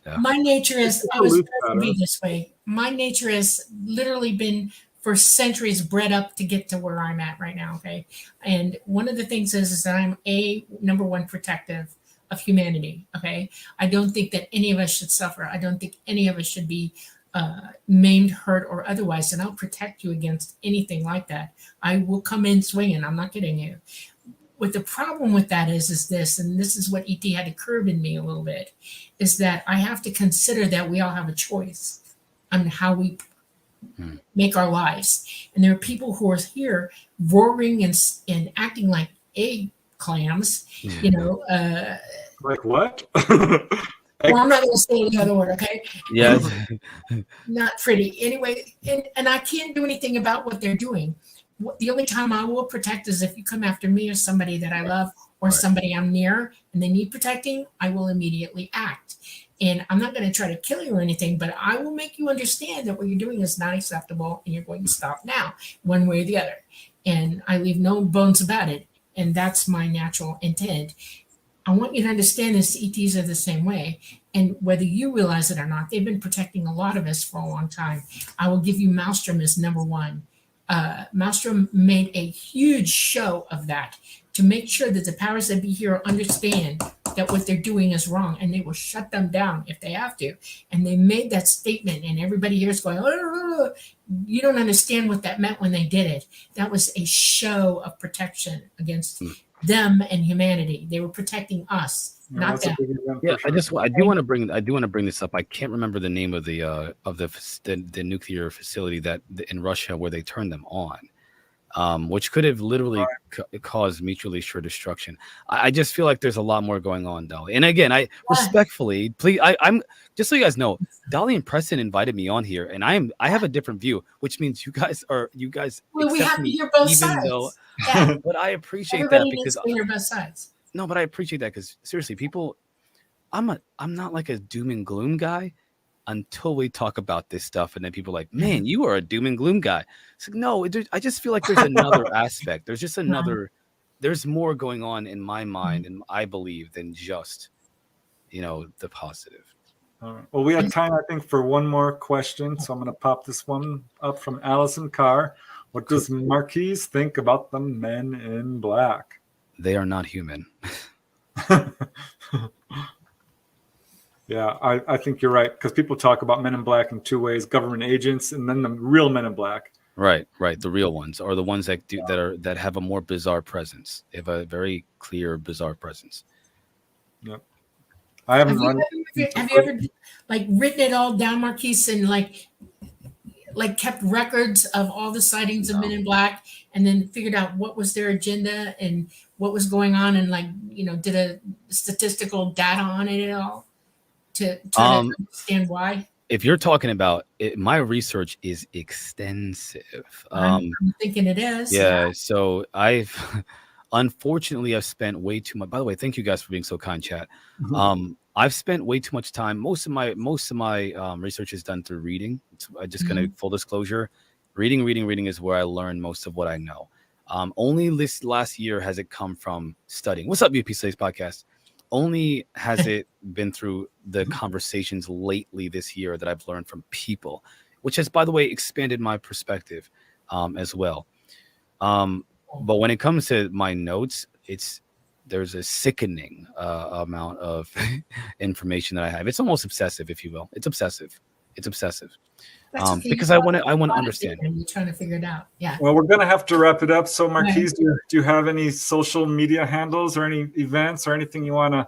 Yeah. My nature is, I was bred to be this way. My nature has literally been for centuries bred up to get to where I'm at right now. Okay. And one of the things is that I'm number one protective of humanity. Okay. I don't think that any of us should suffer. I don't think any of us should be maimed, hurt, or otherwise. And I'll protect you against anything like that. I will come in swinging. I'm not kidding you. What the problem with that is this, and this is what ET had to curb in me a little bit, is that I have to consider that we all have a choice on how we make our lives. And there are people who are here roaring and acting like egg clams, like what? Well, I'm not going to say the other word, okay? Yeah. Not pretty. Anyway, and I can't do anything about what they're doing. The only time I will protect is if you come after me or somebody that I love or somebody I'm near and they need protecting, I will immediately act. And I'm not going to try to kill you or anything, but I will make you understand that what you're doing is not acceptable and you're going to stop now, one way or the other. And I leave no bones about it. And that's my natural intent. I want you to understand this, ETs are the same way. And whether you realize it or not, they've been protecting a lot of us for a long time. I will give you Maelstrom as number one. Maelstrom made a huge show of that to make sure that the powers that be here understand that what they're doing is wrong, and they will shut them down if they have to. And they made that statement, and everybody here is going, oh, you don't understand what that meant when they did it. That was a show of protection against them and humanity. They were protecting us, not that's a them. big event Yeah, for sure. I do want to bring this up. I can't remember the name of the nuclear facility that in Russia where they turned them on, which could have literally caused mutually assured destruction. I just feel like there's a lot more going on, Dolly. And again, I respectfully, please, I'm just so you guys know, Dolly and Preston invited me on here, and I have a different view, which means you guys. Well, we accept have to me hear both even sides. though, Yeah. but I appreciate Everybody that needs because to hear both sides. no, but I appreciate that because seriously, people, I'm not like a doom and gloom guy until we talk about this stuff, and then people are like, man, you are a doom and gloom guy. It's like, no, I just feel like there's another aspect. There's just another. There's more going on in my mind, and I believe than just, the positive. All right. Well, we have time, I think, for one more question, so I'm going to pop this one up from Allison Carr. What does Marquise think about the Men in Black? They are not human. Yeah, I think you're right, because people talk about Men in Black in two ways: government agents, and then the real Men in Black. Right. The real ones are the ones that that have a more bizarre presence. They have a very clear, bizarre presence. Yep. I haven't Have you ever like written it all down, Marquise, and like kept records of all the sightings of Men in Black, and then figured out what was their agenda and what was going on, and did a statistical data on it at all to try to understand why? If you're talking about it, my research is extensive. I'm thinking it is. Yeah. So unfortunately, I've spent way too much. By the way, thank you guys for being so kind, chat. I've spent way too much time. Most of my research is done through reading. I just kind of full disclosure, reading is where I learn most of what I know. Only this last year has it come from studying. What's up, UAP Slaves podcast? Only has it been through the conversations lately this year that I've learned from people, which has, by the way, expanded my perspective as well. But when it comes to my notes, there's a sickening amount of information that I have. It's almost obsessive, if you will. It's obsessive. Okay. Because I want to understand. And you're trying to figure it out. Yeah. Well, we're going to have to wrap it up. So, Marquise, do you have any social media handles or any events or anything you want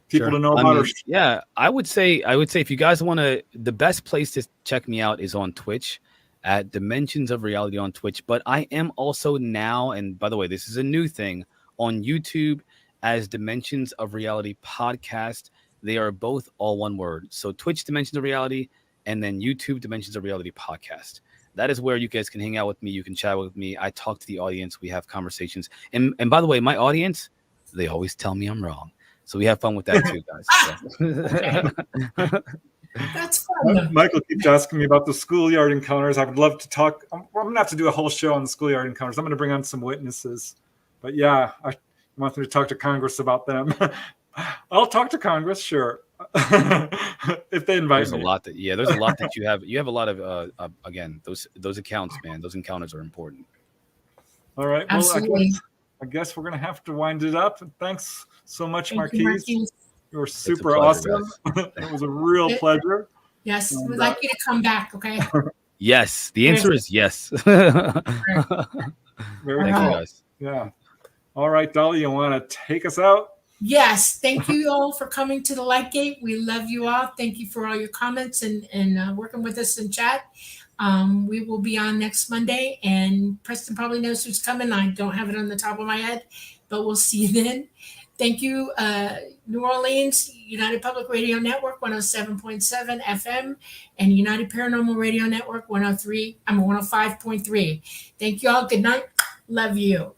people to know about? Yeah, I would say if you guys want to, the best place to check me out is on Twitch at Dimensions of Reality on Twitch. But I am also now, and by the way, this is a new thing, on YouTube as Dimensions of Reality podcast. They are both all one word. So Twitch Dimensions of Reality, and then YouTube Dimensions of Reality podcast. That is where you guys can hang out with me. You can chat with me. I talk to the audience. We have conversations. And by the way, my audience, they always tell me I'm wrong. So we have fun with that too, guys. That's fun. Michael keeps asking me about the schoolyard encounters. I would love to talk. I'm going to have to do a whole show on the schoolyard encounters. I'm going to bring on some witnesses. But yeah, I want them to talk to Congress about them. I'll talk to Congress, sure. If they invite me. There's a lot that you have. You have a lot of again, those accounts, man. Those encounters are important. All right. Absolutely. Well, I guess we're gonna have to wind it up. Thanks so much, Marquise. Marquise. You were super awesome. It was a real pleasure. Yes, we'd like you to come back. Okay. Yes, the answer is yes. Very Thank you, guys. Yeah. All right, Dolly, you want to take us out? Yes, thank you all for coming to the Light Gate. We love you all. Thank you for all your comments and working with us in chat. We will be on next Monday, and Preston probably knows who's coming. I don't have it on the top of my head, but we'll see you then. Thank you, New Orleans United Public Radio Network 107.7 FM and United Paranormal Radio Network 105.3. Thank you all. Good night. Love you.